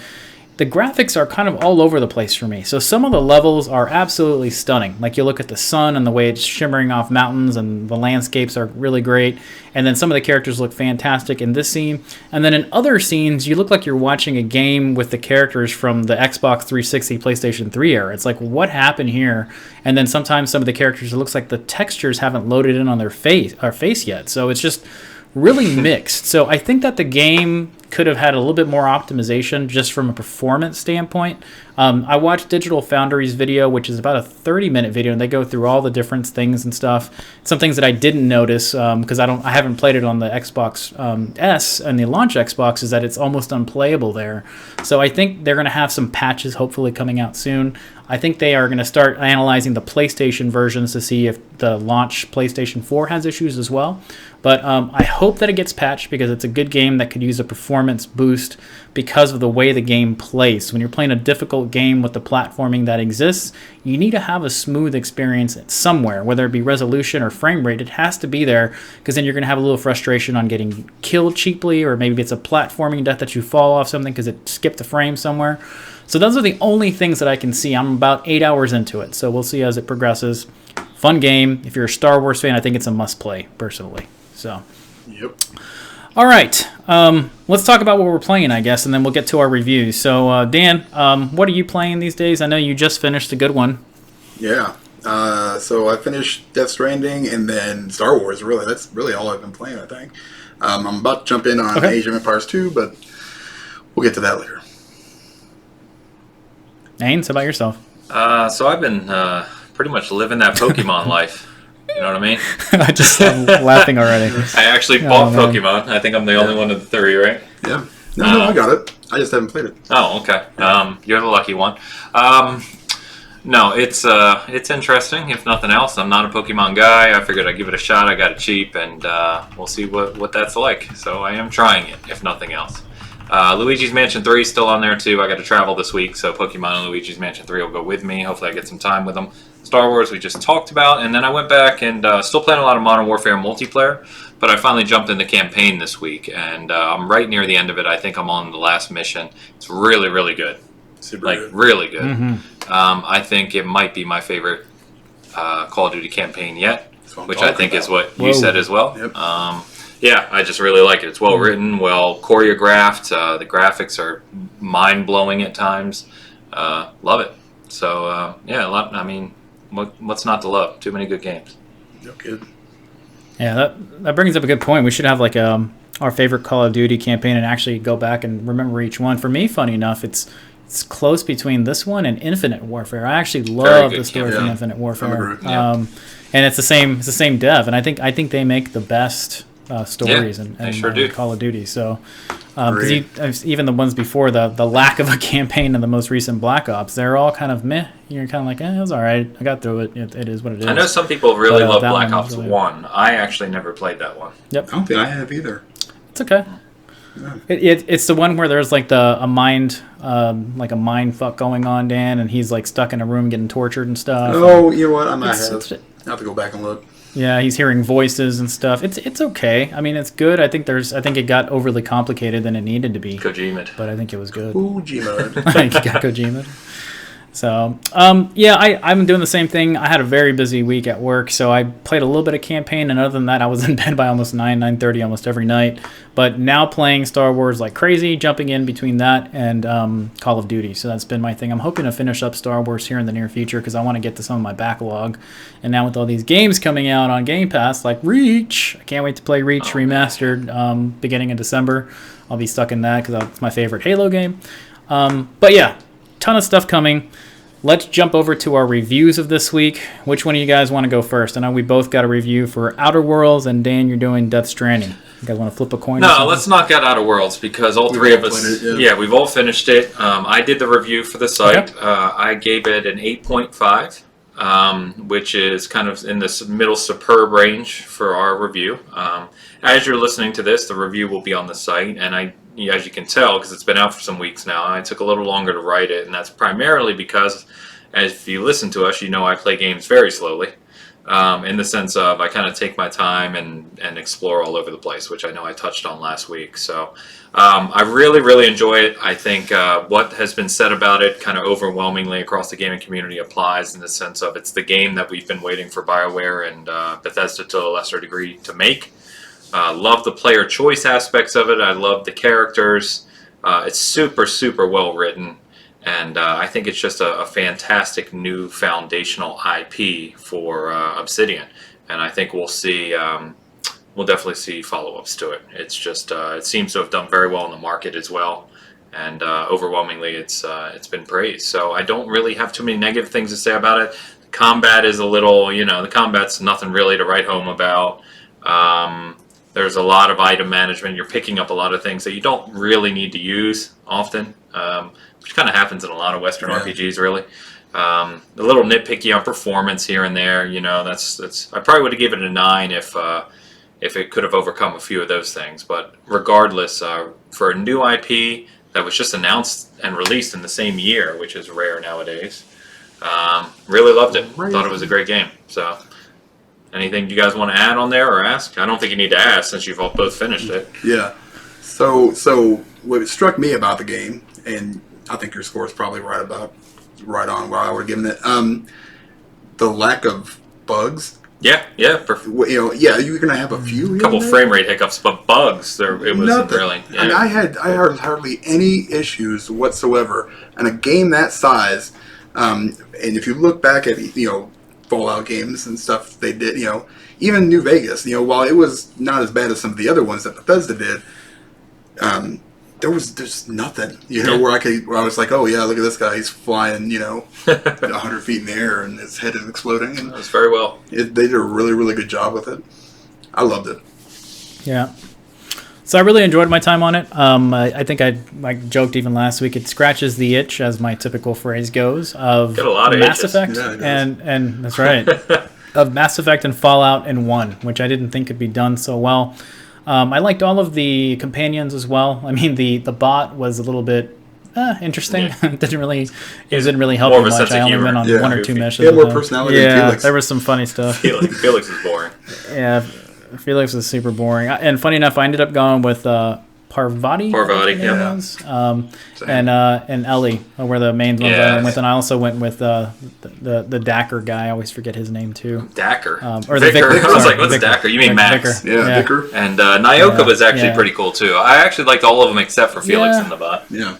the graphics are kind of all over the place for me. So some of the levels are absolutely stunning. Like you look at the sun and the way it's shimmering off mountains, and the landscapes are really great. And then some of the characters look fantastic in this scene. And then in other scenes, you look like you're watching a game with the characters from the Xbox 360, PlayStation 3 era. It's like, what happened here? And then sometimes some of the characters, it looks like the textures haven't loaded in on their face yet. So it's just really mixed. So I think that the game could have had a little bit more optimization just from a performance standpoint. I watched Digital Foundry's video, which is about a 30-minute video, and they go through all the different things and stuff. Some things that I didn't notice because I haven't played it on the Xbox S and the launch Xbox, is that it's almost unplayable there. So I think they're going to have some patches hopefully coming out soon. I think they are going to start analyzing the PlayStation versions to see if the launch PlayStation 4 has issues as well. But I hope that it gets patched because it's a good game that could use a performance boost because of the way the game plays. When you're playing a difficult game with the platforming that exists, you need to have a smooth experience somewhere, whether it be resolution or frame rate. It has to be there because then you're going to have a little frustration on getting killed cheaply, or maybe it's a platforming death that you fall off something because it skipped a frame somewhere. So those are the only things that I can see. I'm about 8 hours into it, so we'll see as it progresses. Fun game. If you're a Star Wars fan, I think it's a must-play, personally. So, Yep. All right. Let's talk about what we're playing, I guess, and then we'll get to our reviews. So, Dan, what are you playing these days? I know you just finished a good one. Yeah. So I finished Death Stranding and then Star Wars, really. That's really all I've been playing, I think. I'm about to jump in on Age of Empires 2, but we'll get to that later. Ains, how about yourself? So I've been pretty much living that Pokemon life. You know what I mean? I'm laughing already. I actually bought Pokemon. I think I'm the only one of the three, right? Yeah. No, I got it. I just haven't played it. Oh, okay. You're the lucky one. No, it's interesting. If nothing else, I'm not a Pokemon guy. I figured I'd give it a shot. I got it cheap, and we'll see what that's like. So I am trying it, if nothing else. Luigi's Mansion 3 is still on there too. I got to travel this week, so Pokemon and Luigi's Mansion 3 will go with me. Hopefully I get some time with them. Star Wars we just talked about, and then I went back and still playing a lot of Modern Warfare multiplayer, but I finally jumped in the campaign this week, and I'm right near the end of it. I think I'm on the last mission. It's really, really good. Super like, good. really good. Mm-hmm. I think it might be my favorite Call of Duty campaign yet, which I think is what you said as well. Yep. Yeah, I just really like it. It's well written, well choreographed. The graphics are mind-blowing at times. Love it. So, yeah, a lot. I mean, what's not to love? Too many good games. Yep, good. Yeah, that brings up a good point. We should have like our favorite Call of Duty campaign and actually go back and remember each one. For me, funny enough, it's close between this one and Infinite Warfare. I actually love the story from Infinite Warfare. And it's the same dev, and I think they make the best stories and Call of Duty. So because even the ones before the lack of a campaign in the most recent Black Ops, they're all kind of meh. You're kind of like, it was all right. I got through it. It is what it is. I know some people really love Black Ops really 1. I actually never played that one. Yep. I don't think I have either. It's okay. Yeah. It's the one where there's like a mind fuck going on, Dan, and he's like stuck in a room getting tortured and stuff. Oh, you know what? I might have to go back and look. Yeah, he's hearing voices and stuff. It's okay. I mean, it's good. I think it got overly complicated than it needed to be. Kojima'd. But I think it was good. Kojima'd. I think you got Kojima'd. So, I'm doing the same thing. I had a very busy week at work, so I played a little bit of campaign, and other than that, I was in bed by almost 9:30 almost every night. But now playing Star Wars like crazy, jumping in between that and Call of Duty. So that's been my thing. I'm hoping to finish up Star Wars here in the near future because I want to get to some of my backlog. And now with all these games coming out on Game Pass, like Reach, I can't wait to play Reach Remastered beginning in December. I'll be stuck in that because it's my favorite Halo game. But yeah, ton of stuff coming. Let's jump over to our reviews of this week. Which one of you guys want to go first? I know we both got a review for Outer Worlds, and Dan, you're doing Death Stranding. You guys want to flip a coin? No, let's knock out Outer Worlds because all three of us, we've all finished it. I did the review for the site. Okay. I gave it an 8.5, which is kind of in this middle superb range for our review. As you're listening to this, the review will be on the site, and as you can tell, because it's been out for some weeks now, I took a little longer to write it, and that's primarily because, as if you listen to us, you know I play games very slowly. in the sense of I kind of take my time and explore all over the place, which I know I touched on last week. So I really, really enjoy it. I think what has been said about it kind of overwhelmingly across the gaming community applies in the sense of it's the game that we've been waiting for BioWare and Bethesda to a lesser degree to make. Love the player choice aspects of it. I love the characters. It's super, super well written. And I think it's just a fantastic new foundational IP for Obsidian. And I think we'll see, we'll definitely see follow-ups to it. It's just, it seems to have done very well in the market as well. And overwhelmingly, it's been praised. So I don't really have too many negative things to say about it. The combat is a little, the combat's nothing really to write home about. There's a lot of item management. You're picking up a lot of things that you don't really need to use often. Which kind of happens in a lot of Western RPGs, really. A little nitpicky on performance here and there, that's. I probably would have given it a 9 if it could have overcome a few of those things. But regardless, for a new IP that was just announced and released in the same year, which is rare nowadays, really loved it. Thought it was a great game. So, anything you guys want to add on there or ask? I don't think you need to ask since you've all both finished it. Yeah. So what struck me about the game, and I think your score is probably right on where I would have given it. The lack of bugs. Yeah. You're gonna have a few. A couple frame rate hiccups, but bugs. It wasn't really. Yeah. I mean, I had hardly any issues whatsoever, and a game that size. And if you look back at Fallout games and stuff they did, even New Vegas, while it was not as bad as some of the other ones that Bethesda did. There was just nothing, where I was like, oh yeah, look at this guy, he's flying, 100 feet in the air and his head is exploding. And that was very well. They did a really, really good job with it. I loved it. Yeah. So I really enjoyed my time on it. I think I joked even last week. It scratches the itch, as my typical phrase goes, of Got a lot of Mass itches. Effect, and that's right, of Mass Effect and Fallout in one, which I didn't think could be done so well. I liked all of the companions as well. I mean, the bot was a little bit interesting. Yeah. It didn't really help More me of a much. sense of I only humor. went on Yeah. one or two missions. He had more with him. personality than Felix. There was some funny stuff. Felix is boring. Yeah, Felix was super boring. And funny enough, I ended up going with Parvati. Parvati, yeah. And Ellie were the main ones I went with, and I also went with the Dacker guy. I always forget his name too. Dacker. Or the Vicar. I was Sorry, like, what's Vicar. Dacker? You mean Max? Vicar. Yeah, Vicar. And Nyoka was actually pretty cool too. I actually liked all of them except for Felix and the bot. Yeah.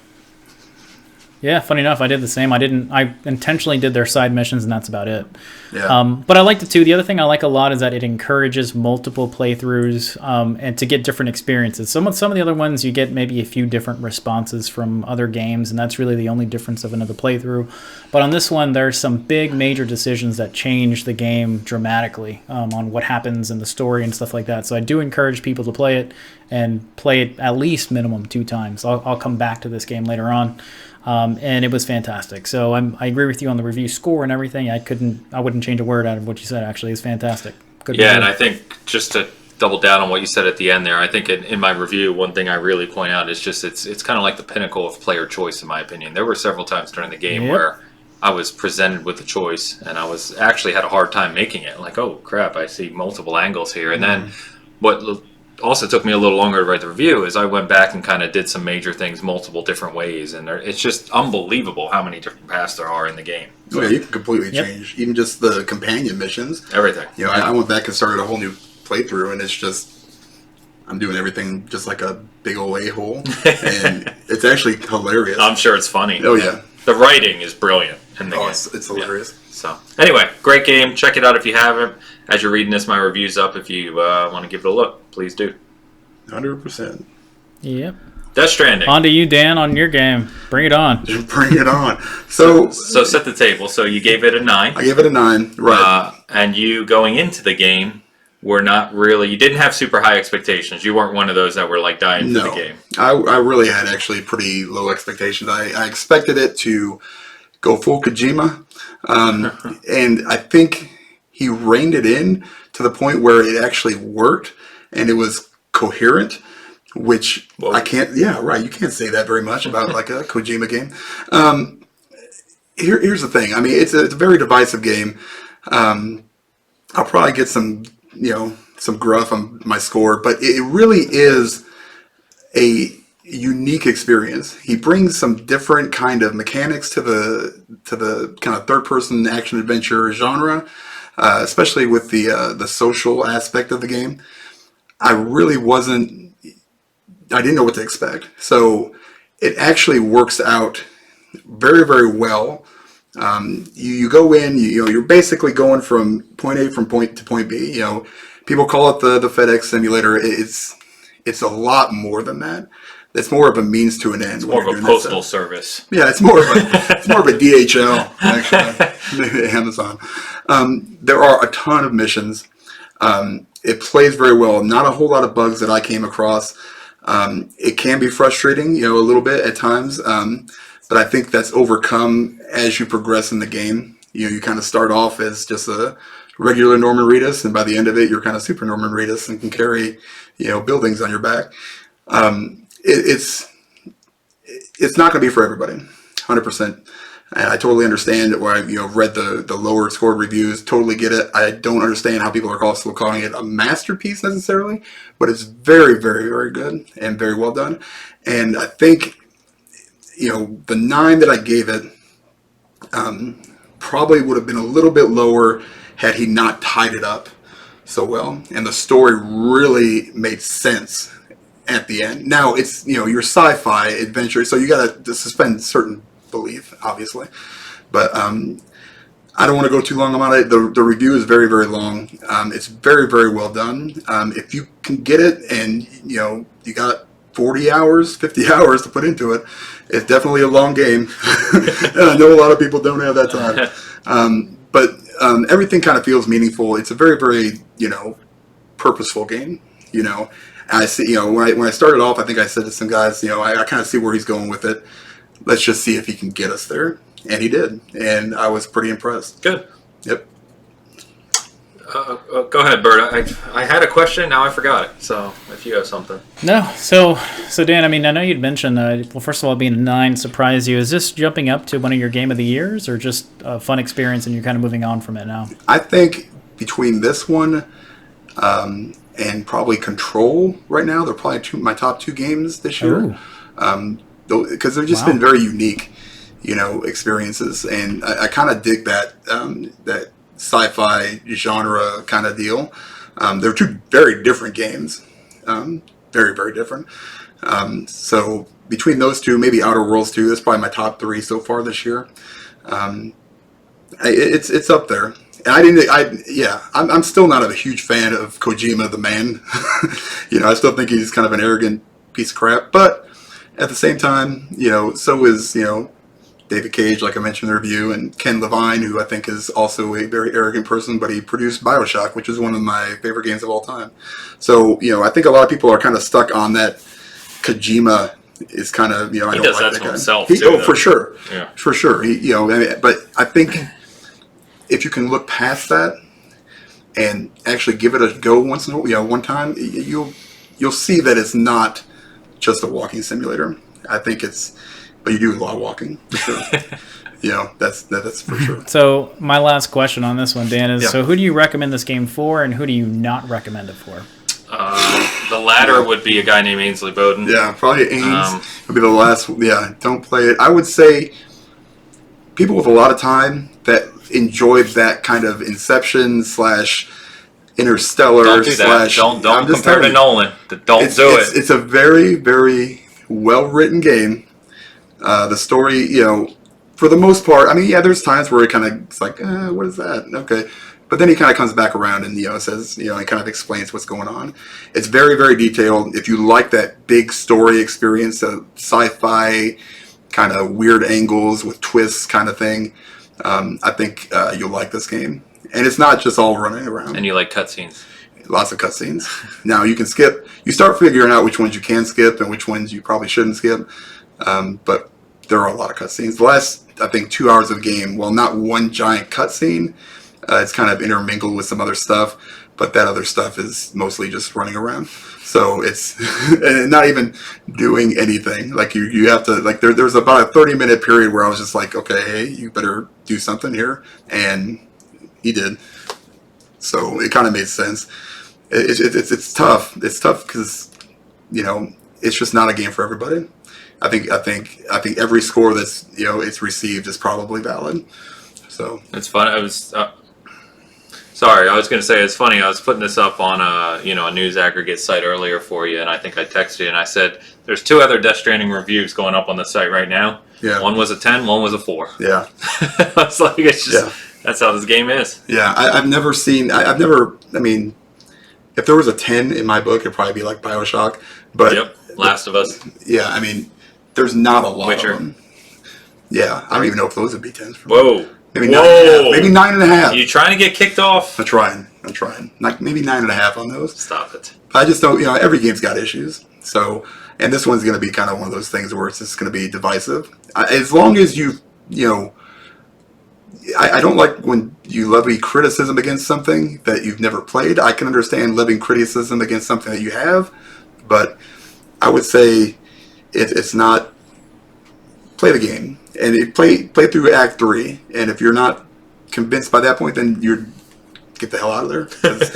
Yeah, funny enough, I did the same. I intentionally did their side missions, and that's about it. Yeah. But I liked it too. The other thing I like a lot is that it encourages multiple playthroughs and to get different experiences. Some of the other ones, you get maybe a few different responses from other games, and that's really the only difference of another playthrough. But on this one, there's some big major decisions that change the game dramatically on what happens in the story and stuff like that. So I do encourage people to play it and play it at least minimum 2 times. I'll come back to this game later on. And it was fantastic. So I agree with you on the review score and everything. I wouldn't change a word out of what you said. Actually, it's fantastic. Good Yeah, review. and I think just to double down on what you said at the end there, I think in my review, one thing I really point out is just it's kind of like the pinnacle of player choice, in my opinion. There were several times during the game where I was presented with a choice, and I was actually had a hard time making it. Like, oh crap, I see multiple angles here, and then what also took me a little longer to write the review is I went back and kind of did some major things multiple different ways, and it's just unbelievable how many different paths there are in the game. So, you can completely change even just the companion missions. Everything. I went back and started a whole new playthrough, and it's just I'm doing everything just like a big old a-hole, and it's actually hilarious. I'm sure it's funny. Oh yeah, the writing is brilliant in the game. It's hilarious. Yeah. So anyway, great game. Check it out if you haven't. As you're reading this, my review's up. If you want to give it a look, please do. 100%. Yep. Death Stranding. On to you, Dan, on your game. Bring it on. Bring it on. So set the table. So you gave it a 9. I gave it a 9. Right. And you going into the game were not really. You didn't have super high expectations. You weren't one of those that were like dying for the game. I really had actually pretty low expectations. I expected it to go full Kojima, and I think he reined it in to the point where it actually worked and it was coherent, which I can't. Yeah, right. You can't say that very much about like a Kojima game. Here's the thing. I mean, it's a very divisive game. I'll probably get some gruff on my score, but it really is a unique experience. He brings some different kind of mechanics to the kind of third-person action adventure genre, especially with the social aspect of the game. I didn't know what to expect. So it actually works out very, very well. You go in, you're basically going from point A from point to point B. People call it the FedEx simulator. It's a lot more than that. It's more of a means to an end. It's more of a postal service. Yeah, it's more of a DHL, actually, maybe Amazon. There are a ton of missions. It plays very well. Not a whole lot of bugs that I came across. It can be frustrating, a little bit at times, but I think that's overcome as you progress in the game. You kind of start off as just a regular Norman Reedus, and by the end of it, you're kind of super Norman Reedus and can carry, buildings on your back. It's not going to be for everybody, 100%. And I totally understand why read the lower scored reviews. Totally get it. I don't understand how people are also calling it a masterpiece necessarily, but it's very, very, very good and very well done. And I think the 9 that I gave it probably would have been a little bit lower had he not tied it up so well, and the story really made sense at the end. Now it's your sci-fi adventure, so you got to suspend certain belief, obviously, but I don't want to go too long about it. The review is very, very long. It's very, very well done. If you can get it, and you got 40 hours, 50 hours to put into it, it's definitely a long game. And I know a lot of people don't have that time, but everything kind of feels meaningful. It's a very, very purposeful game. I see, when I started off, I think I said to some guys, I kind of see where he's going with it. Let's just see if he can get us there. And he did. And I was pretty impressed. Good. Yep. Go ahead, Bert. I had a question, now I forgot it. So if you have something. No. So Dan, I know you'd mentioned, well, first of all, being a 9 surprised you. Is this jumping up to one of your Game of the Years, or just a fun experience and you're kind of moving on from it now? I think between this one and probably Control right now, they're probably my top 2 games this year. Because they've just been very unique, experiences, and I kind of dig that sci-fi genre kind of deal. They're 2 very different games, very, very different. So between those 2, maybe Outer Worlds 2, that's probably my top 3 so far this year. It's up there. And I'm still not a huge fan of Kojima the man. I still think he's kind of an arrogant piece of crap, but at the same time, so is, David Cage, like I mentioned in the review, and Ken Levine, who I think is also a very arrogant person, but he produced BioShock, which is one of my favorite games of all time. So, I think a lot of people are kind of stuck on that. Kojima is kind of, I don't does like that that guy. Himself too, for sure. Yeah. For sure. But I think if you can look past that and actually give it a go one time, you'll see that it's not just a walking simulator. I think but you do a lot of walking, for sure. That's for sure. So my last question on this one, Dan, is so who do you recommend this game for, and who do you not recommend it for? The latter would be a guy named Ainsley Bowden. Yeah, probably Ains would be the last. Yeah, don't play it. I would say people with a lot of time that enjoyed that kind of Inception / Interstellar. Don't do that. Don't compare to Nolan. Don't do it. It's a very, very well-written game. The story, for the most part, there's times where it's like, what is that? Okay. But then he kind of comes back around and, says, he kind of explains what's going on. It's very, very detailed. If you like that big story experience, a sci-fi kind of weird angles with twists kind of thing, I think you'll like this game. And it's not just all running around. And you like cutscenes. Lots of cutscenes. Now you can skip. You start figuring out which ones you can skip and which ones you probably shouldn't skip. But there are a lot of cutscenes. The last, I think, 2 hours of the game, well, not one giant cutscene. It's kind of intermingled with some other stuff, but that other stuff is mostly just running around. So it's and not even doing anything. Like you have to, like there's about a 30-minute period where I was just like, okay, hey, you better do something here. And he did. So it kind of made sense. It's tough. It's tough because, it's just not a game for everybody. I think every score that's it's received is probably valid. So it's fun. I was sorry. I was going to say it's funny. I was putting this up on a news aggregate site earlier for you, and I think I texted you and I said there's 2 other Death Stranding reviews going up on the site right now. Yeah. One was a 10, one was a 4. Yeah. It's like that's how this game is. Yeah. I've never seen. I mean, if there was a 10 in my book, it'd probably be like BioShock. But yep. Last of Us. Yeah. I mean, there's not a lot Witcher. of them. Yeah. I don't even know if those would be 10s. For Whoa. Me. Maybe 9.5. Maybe 9.5. Are you trying to get kicked off? I'm trying. Like maybe 9.5 on those. Stop it. I just don't. Every game's got issues. So, and this one's going to be kind of one of those things where it's just going to be divisive. As long as I don't like when you levy criticism against something that you've never played. I can understand levying criticism against something that you have, but I would say it's not. Play the game and play through Act 3, and if you're not convinced by that point, then you're get the hell out of there.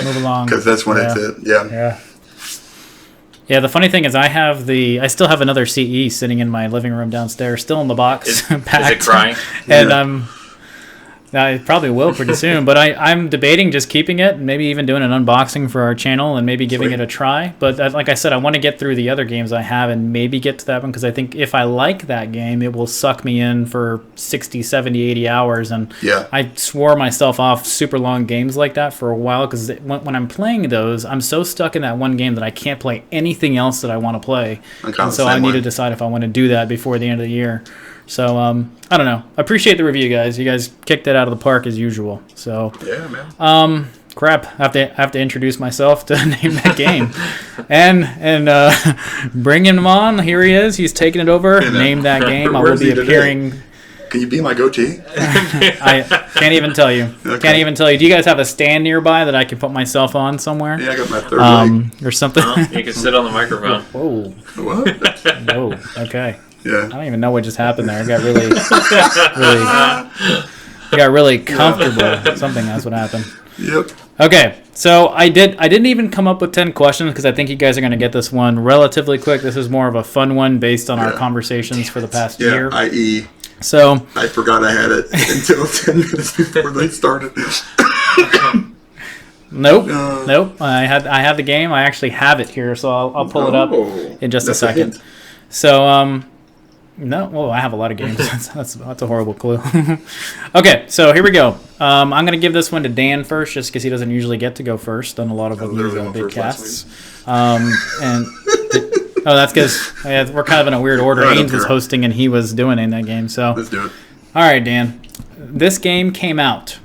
Move along, because that's when it's it. Yeah. Yeah, the funny thing is I still have another CE sitting in my living room downstairs, still in the box. Is it crying? And I probably will pretty soon, but I'm debating just keeping it and maybe even doing an unboxing for our channel and maybe giving it a try. But like I said, I want to get through the other games I have and maybe get to that one because I think if I like that game, it will suck me in for 60, 70, 80 hours. And I swore myself off super long games like that for a while because when I'm playing those, I'm so stuck in that one game that I can't play anything else that I want to play. And so I need to decide if I want to do that before the end of the year. So, I don't know. I appreciate the review, guys. You guys kicked it out of the park as usual. So, yeah, man. Crap. I have to introduce myself to name that game, and bring him on. Here he is. He's taking it over. Name that game. I will be appearing. Can you be my goatee? I can't even tell you. Okay. Can't even tell you. Do you guys have a stand nearby that I can put myself on somewhere? Yeah, I got my third leg. Or something. You can sit on the microphone. Whoa. What? Whoa. Okay. Yeah. I don't even know what just happened there. I got really comfortable. Yeah. Something that's what happened. Yep. Okay, so I didn't even come up with 10 questions because I think you guys are going to get this one relatively quick. This is more of a fun one based on our conversations for the past year. I.e. So I forgot I had it until 10 minutes before they started. Nope. I had the game. I actually have it here, so I'll pull it up in just a second. So no, well, I have a lot of games. That's a horrible clue. Okay, so here we go. I'm going to give this one to Dan first, just because he doesn't usually get to go first on a lot of these Bitcasts. That's because we're kind of in a weird order. Ains was hosting and he was doing it in that game. So let's do it. All right, Dan. This game came out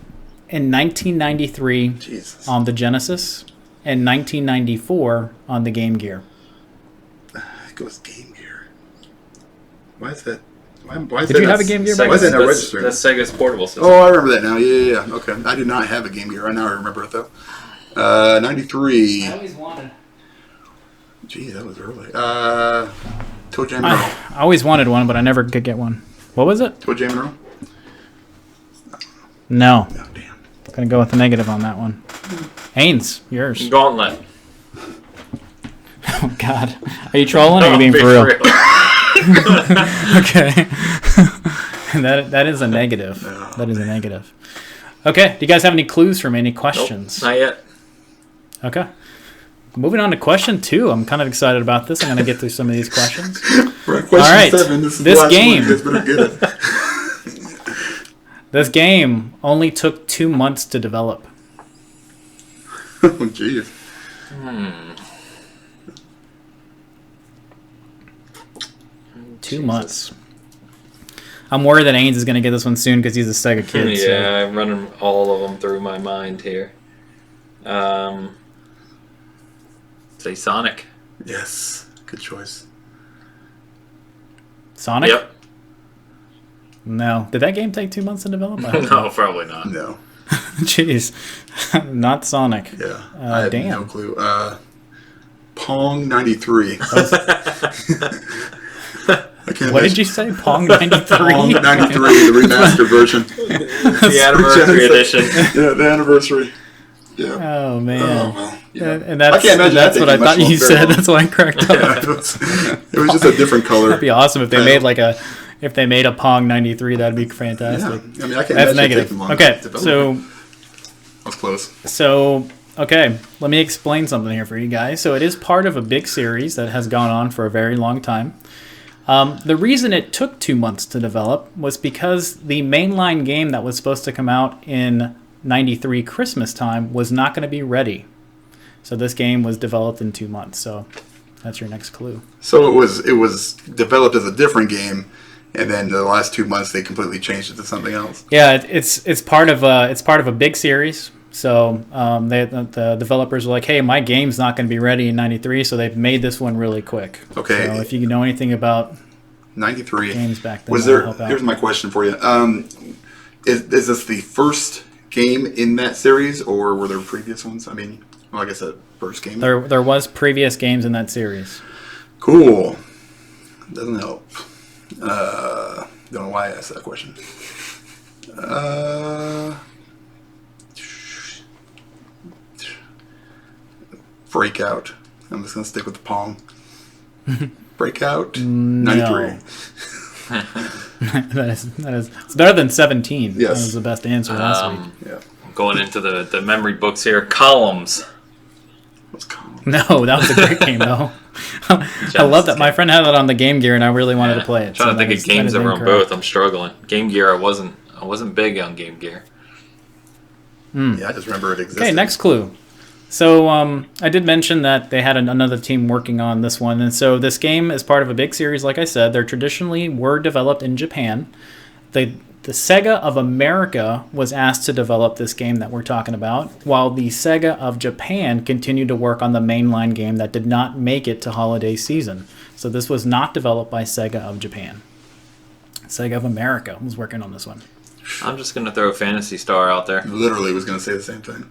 in 1993 on the Genesis and 1994 on the Game Gear. It goes Game Gear. Why is that? Why is Did you have a Game Gear? Why is that not registering? That's Sega's portable system. Oh, I remember that now. Yeah. Okay. I did not have a Game Gear. Now I remember it, though. 93. I always wanted. Gee, that was early. Toe Jam and Earl. I always wanted one, but I never could get one. What was it? Toe Jam and Earl? No. Oh, damn. I'm going to go with the negative on that one. Ains, yours. Gauntlet. Oh, God. Are you trolling or are you being for real? Okay. That is a negative. That is a negative. Okay. Do you guys have any clues for me? Any questions? Nope, not yet. Okay. Moving on to question 2. I'm kind of excited about this. I'm going to get through some of these questions. All right. 7. This game. Good. This game only took 2 months to develop. Oh, jeez. 2 months. I'm worried that Ains is going to get this one soon because he's a Sega kid. Yeah, I'm running all of them through my mind here. Say Sonic. Yes. Good choice. Sonic? Yep. No. Did that game take 2 months to develop? No, probably not. No. Jeez. Not Sonic. Yeah. I have damn. no clue. Pong 93. What did you say? Pong 93? Pong 93, the remastered version. The anniversary edition. Yeah, the anniversary. Yeah. Oh man. Oh, well, yeah. And that's, I can't imagine that's that what I taking thought much you very said. long. That's why I cracked up. Yeah, it was just a different color. That'd be awesome if they made like a Pong 93. That'd be Yeah. fantastic. I mean, I can't That's imagine it negative. taking long Okay, to develop. so That was close. okay, let me explain something here for you guys. So it is part of a big series that has gone on for a very long time. The reason it took 2 months to develop was because the mainline game that was supposed to come out in 93 Christmas time was not going to be ready. So this game was developed in 2 months. So that's your next clue. So it was developed as a different game, and then the last 2 months they completely changed it to something else. Yeah, it's part of a big series. So the developers were like, "Hey, my game's not going to be ready in '93," so they've made this one really quick. Okay. So if you know anything about 93 games back then, was that'll there? help out. Here's my question for you. Is this the first game in that series, or were there previous ones? I mean, well, I guess that first game. There was previous games in that series. Cool. Doesn't help. Don't know why I asked that question. Breakout. I'm just gonna stick with the Pong. Breakout. 93. that is it's better than 17. Yes. That was the best answer last week. Yeah. Going into the memory books here. Columns. What's Column? No, that was a great game though. I love that. My friend had it on the Game Gear, and I really wanted to play it. I'm trying to think of games that were on incorrect. both. I'm struggling. Game Gear, I wasn't big on Game Gear. Yeah, I just remember it existed. Okay, next clue. So I did mention that they had another team working on this one, and so this game is part of a big series. Like I said, they're traditionally were developed in Japan. The Sega of America was asked to develop this game that we're talking about, while the Sega of Japan continued to work on the mainline game that did not make it to holiday season. So this was not developed by Sega of Japan. Sega of America was working on this one. I'm just gonna throw Phantasy Star out there. Literally was going to say the same thing.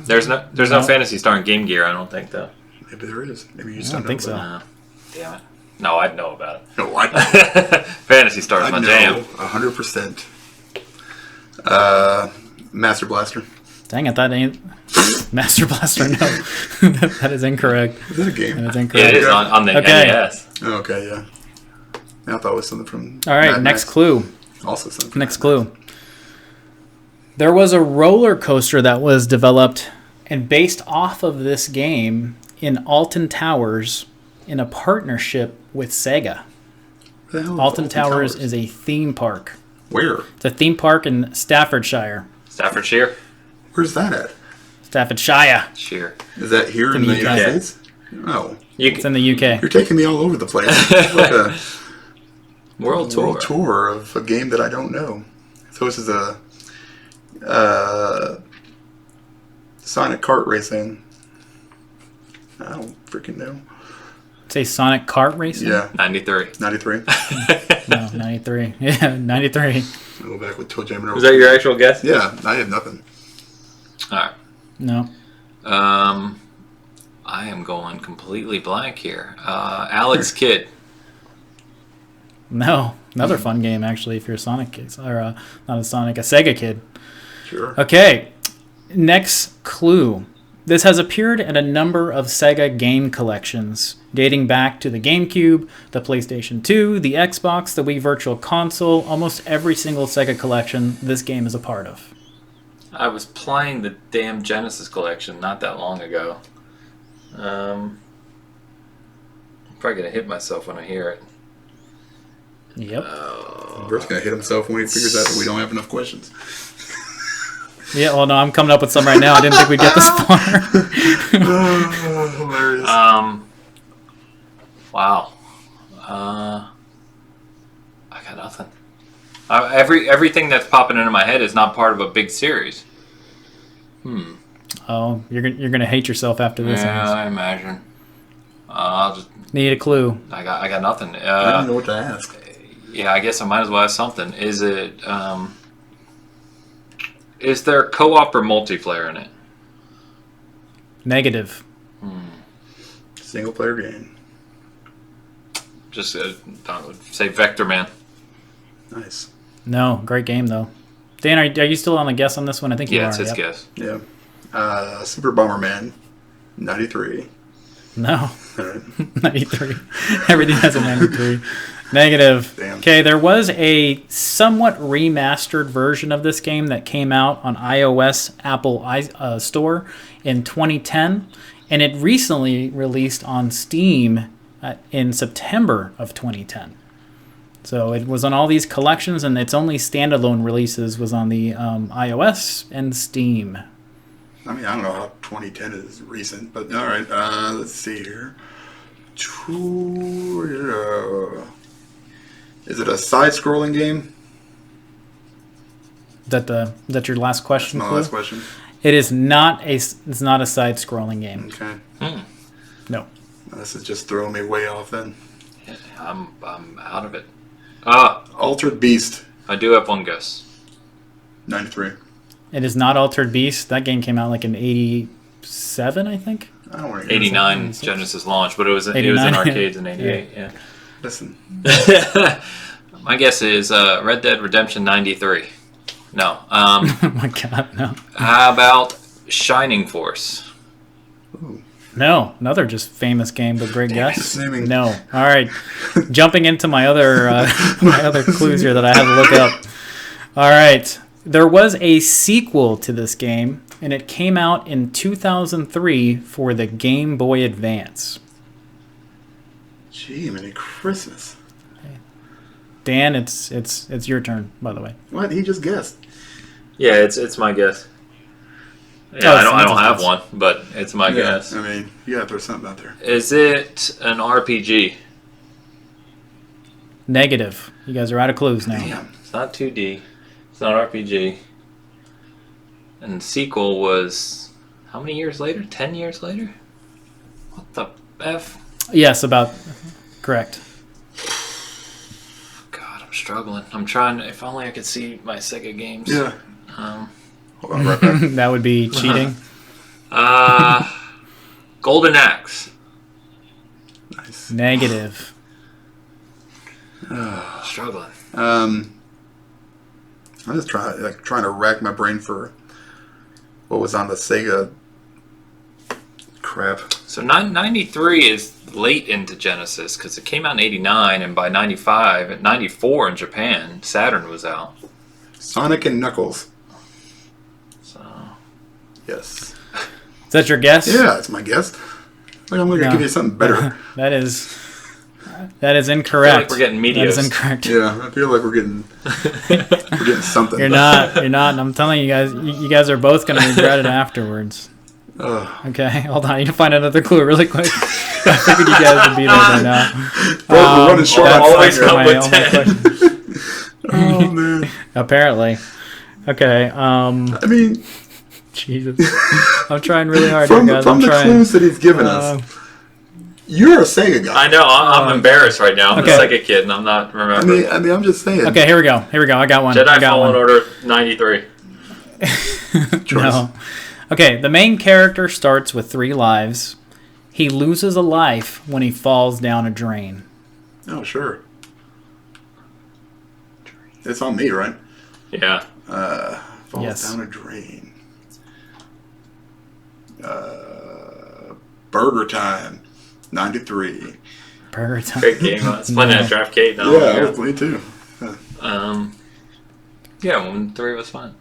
There's no Phantasy Star in Game Gear, I don't think though. Maybe there is. Maybe you just I don't don't think know so. about Damn it. No, I'd know about it. it. No, I Fantasy Star's I my know jam. 100%. Master Blaster. Dang it, that ain't Master Blaster. No, that is incorrect. Is that a game? That is Yeah, incorrect. it is on the Okay. NES. Oh, okay, yeah. I thought it was something from. All right, Mad next Max. clue. Also something. from Next Mad clue. Max. There was a roller coaster that was developed and based off of this game in Alton Towers in a partnership with Sega. What the hell is Alton Towers is a theme park. Where? It's a theme park in Staffordshire. Staffordshire? Where's that at? Staffordshire. Sheer. Is that here in in the the United UK. States? No. It's in the UK. You're taking me all over the place. It's like a World Tour. world tour of a game that I don't know. So this is a Sonic kart racing. I don't freaking know. Say Sonic Kart Racing? Yeah, 93. 93. No, 93. Yeah, 93. I'll go back with Toe Jam. Was that your actual guess? Yeah, I have nothing. Alright. No. I am going completely blank here. Alex Kidd. No. Another fun game, actually, if you're a Sonic kid. Or not a Sonic, a Sega kid. Sure. Okay, next clue. This has appeared in a number of Sega game collections, dating back to the GameCube, the PlayStation 2, the Xbox, the Wii Virtual Console. Almost every single Sega collection this game is a part of. I was playing the damn Genesis collection not that long ago. I'm probably going to hit myself when I hear it. Yep. Bert's going to hit himself when he figures out that we don't have enough questions. Yeah, well, no, I'm coming up with some right now. I didn't think we'd get this far. Hilarious. Wow. I got nothing. Everything that's popping into my head is not part of a big series. Oh, you're gonna hate yourself after this. Yeah, ends. I imagine. I'll just. Need a clue. I got nothing. I don't know what to ask. Yeah, I guess I might as well have something. Is it? Is there co-op or multiplayer in it? Negative. Single player game. Just say Vector Man. Nice. No, great game though. Dan, are you still on the guess on this one? I think you Yeah, are. it's his Yep. guess. Yeah. Super Bomberman, 93. No. All right. 93. Everything has a 93. Negative. Damn. Okay, there was a somewhat remastered version of this game that came out on iOS Apple Store in 2010, and it recently released on Steam in September of 2010. So it was on all these collections, and its only standalone releases was on the iOS and Steam. I mean, I don't know how 2010 is recent, but all right. Let's see here. Is it a side-scrolling game? Is that your last question? That's my last question. It is not a. It's not a side-scrolling game. Okay. No. This is just throwing me way off then. Yeah, I'm out of it. Altered Beast, I do have one guess. 93. It is not Altered Beast. That game came out like in 87, I think. I don't want to hear 89 86. Genesis launch, but it was in 89, arcades in 88. Yeah. Listen. My guess is Red Dead Redemption 93. No. Oh my god, no. How about Shining Force? Ooh. No, another just famous game, but great guess. Just naming- No. All right. Jumping into my other clues here that I had to look up. All right. There was a sequel to this game, and it came out in 2003 for the Game Boy Advance. Gee, Merry Christmas. Dan, it's your turn, by the way. What? He just guessed. Yeah, it's my guess. Yeah, Oh, I don't have guess. one, but it's my guess. I mean, you gotta throw something out there. Is it an RPG? Negative. You guys are out of clues now. Damn. It's not 2D. It's not RPG. And the sequel was how many years later? 10 years later? What the F? Yes, about correct. God, I'm struggling. I'm trying. If only I could see my Sega games. Yeah. Um, Hold on, right back. That would be cheating. Golden Axe. Nice. Negative. Struggling. I'm just trying to rack my brain for what was on the Sega. Crap. So 93 is late into Genesis because it came out in 89, and by 95, at 94 in Japan, Saturn was out. Sonic and Knuckles. So Yes. Is that your guess? Yeah, that's my guess. Like, I'm going to No. give you something better. That is incorrect. I feel like we're getting That is medios. incorrect. Yeah, I feel like we're getting something. You're not. And I'm telling you guys, you guys are both going to regret it afterwards. Okay, hold on. I need to find another clue really quick. I figured you guys would be there by now. Bro, we're running short on always time come here. with all my 10. questions. Oh, man. Apparently. Okay. I mean, Jesus. I'm trying really hard here, from guys. the I'm trying. clues that he's given us, you're a Sega guy. I know. I'm embarrassed right now. I'm Okay. the second kid, and I'm not remembering. I mean, I'm just saying. Okay, here we go. I got one. I Jedi got Fallen one. Order 93. No. Okay, the main character starts with 3 lives. He loses a life when he falls down a drain. Oh, sure. It's on me, right? Yeah. Falls Yes. down a drain. Burger Time, 93. Burger time. Great game. It's playing at Draft Kate now. Me too. Yeah, when 3 was fun.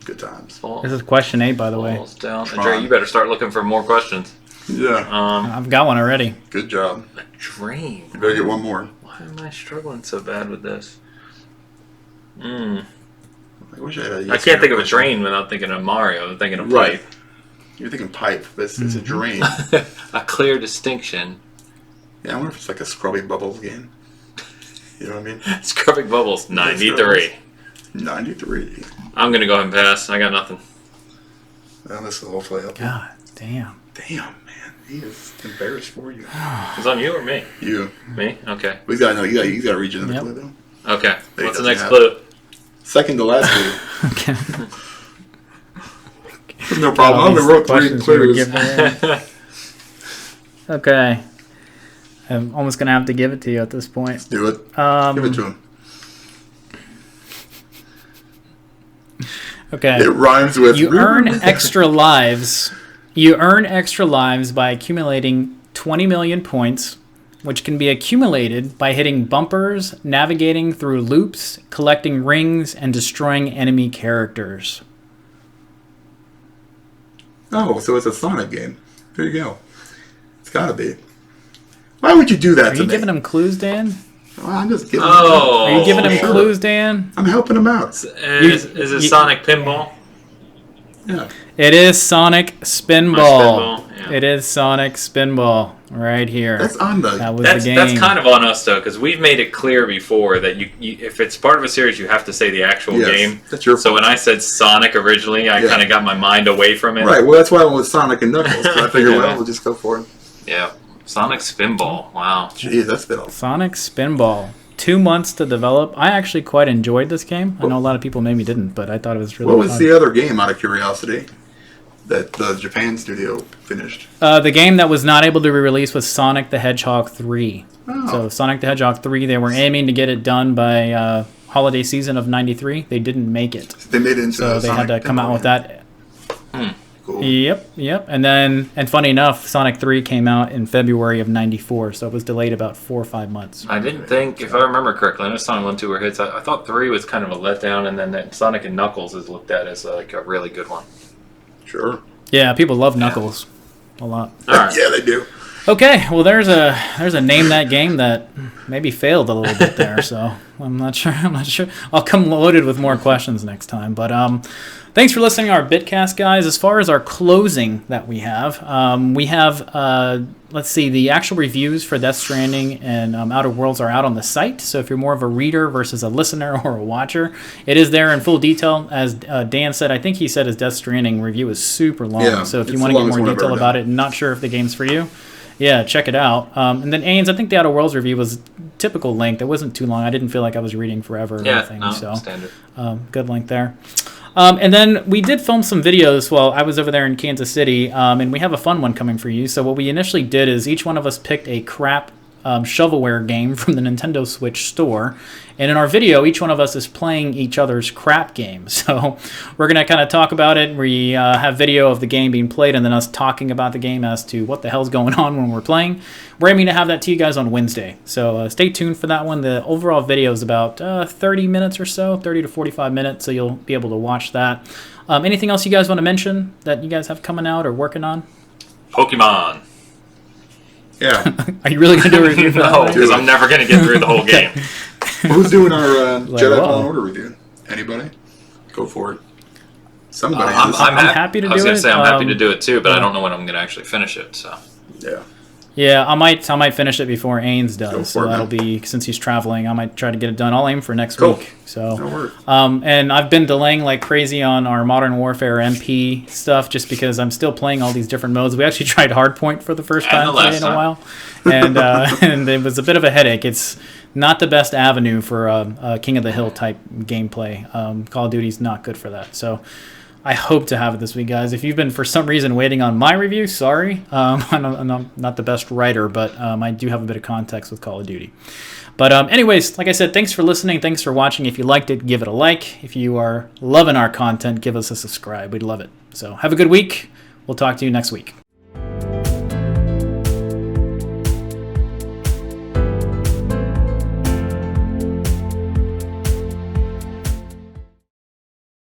Good times. This is question 8, by the way. Falls down. Tron. Dre, you better start looking for more questions. Yeah, I've got one already. good job. A dream. You better get one more. Why am I struggling so bad with this? I wish I had a I can't think of a drain without thinking of Mario. I'm thinking of Right. pipe. You're thinking pipe, but it's a drain. A clear distinction. Yeah, I wonder if it's like a Scrubby Bubbles game. You know what I mean? Scrubbing Bubbles 93. 93. I'm gonna go ahead and pass. I got nothing. Well, this will hopefully help you. God damn. Damn, man. He is embarrassed for you. Is it on you or me? You. Me? Okay. We gotta know. You gotta reach into the Yep. clue, though. Okay. He What's the doesn't next have clue? Second to last clue. Okay. No problem. I only These wrote 3 questions you were clues. giving away. Okay. I'm almost going to have to give it to you at this point. Do it. Give it to him. Okay. It rhymes with... You earn extra lives. You earn extra lives by accumulating 20 million points, which can be accumulated by hitting bumpers, navigating through loops, collecting rings, and destroying enemy characters. Oh, so it's a Sonic game. There you go. It's got to be. Why would you do that Are you giving him clues, Dan? Well, I'm just giving Oh. Are you giving him sure. clues, Dan? I'm helping him out. Is it Sonic Pinball? Yeah. It is Sonic Spinball. Spinball, yeah. It is Sonic Spinball right here. That's on the... That was That's the game. that's kind of on us though, because we've made it clear before that you if it's part of a series, you have to say the actual Yes, game. that's your So fault. when I said Sonic originally, I Yeah. kind of got my mind away from it. Right, well, that's why I went with Sonic and Knuckles. 'Cause I figured, Yeah. well, we'll just go for it. Yeah, Sonic Spinball. Wow. Jeez, that's been a... Sonic Spinball. 2 months to develop. I actually quite enjoyed this game. I know a lot of people maybe didn't, but I thought it was really What was fun. the other game, out of curiosity, that the Japan studio finished? The game that was not able to be released was Sonic the Hedgehog 3. Oh. So Sonic the Hedgehog 3, they were aiming to get it done by holiday season of 93. They didn't make it. They made it into So a they Sonic had to come out Pinball with game. that. Cool. Yep. And funny enough, Sonic 3 came out in February of 94, so it was delayed about 4 or 5 months. I didn't think, if I remember correctly, I know Sonic 1, 2 were hits. I thought 3 was kind of a letdown, and then that Sonic and Knuckles is looked at as like a really good one. Sure. Yeah, people love Knuckles a lot. All right. Yeah, they do. Okay, well there's a name that game that maybe failed a little bit there, so I'm not sure. I'll come loaded with more questions next time. But thanks for listening to our Bitcast, guys. As far as our closing that we have let's see, the actual reviews for Death Stranding and Outer Worlds are out on the site. So if you're more of a reader versus a listener or a watcher, it is there in full detail. As Dan said, I think he said his Death Stranding review is super long. Yeah, so if you it's want the to get longest more one I've detail ever about done. it and not sure if the game's for you, yeah, check it out. And then Ains, I think the Outer Worlds review was typical length. It wasn't too long. I didn't feel like I was reading forever or Yeah, anything. no, So standard. good length there. And then we did film some videos while I was over there in Kansas City, and we have a fun one coming for you. So what we initially did is each one of us picked a crap shovelware game from the Nintendo Switch store. And in our video, each one of us is playing each other's crap game. So we're going to kind of talk about it. We have video of the game being played and then us talking about the game as to what the hell's going on when we're playing. We're aiming to have that to you guys on Wednesday. So stay tuned for that one. The overall video is about 30 minutes or so, 30 to 45 minutes. So you'll be able to watch that. Anything else you guys want to mention that you guys have coming out or working on? Pokemon. Yeah. Are you really going to do a review for that? No, one? because I'm never going to get through the whole game. Who's doing our Jedi whoa. Fallen Order review? Anybody? Go for it. Somebody. I'm happy to I was do going it. to say I'm happy to Um, do it too, but yeah. I don't know when I'm going to actually finish it. So Yeah. Yeah, I might finish it before Ains Go does. for So it, that'll man. be, since he's traveling, I might try to get it done. I'll aim for next Cool. week. So That'll work. and I've been delaying like crazy on our Modern Warfare MP stuff just because I'm still playing all these different modes. We actually tried Hardpoint for the first And time the last today in a time. while, and and it was a bit of a headache. It's not the best avenue for a King of the Hill type gameplay. Call of Duty's not good for that. So I hope to have it this week, guys. If you've been for some reason waiting on my review, sorry. I'm not the best writer, but I do have a bit of context with Call of Duty. But anyways, like I said, thanks for listening. Thanks for watching. If you liked it, give it a like. If you are loving our content, give us a subscribe. We'd love it. So have a good week. We'll talk to you next week.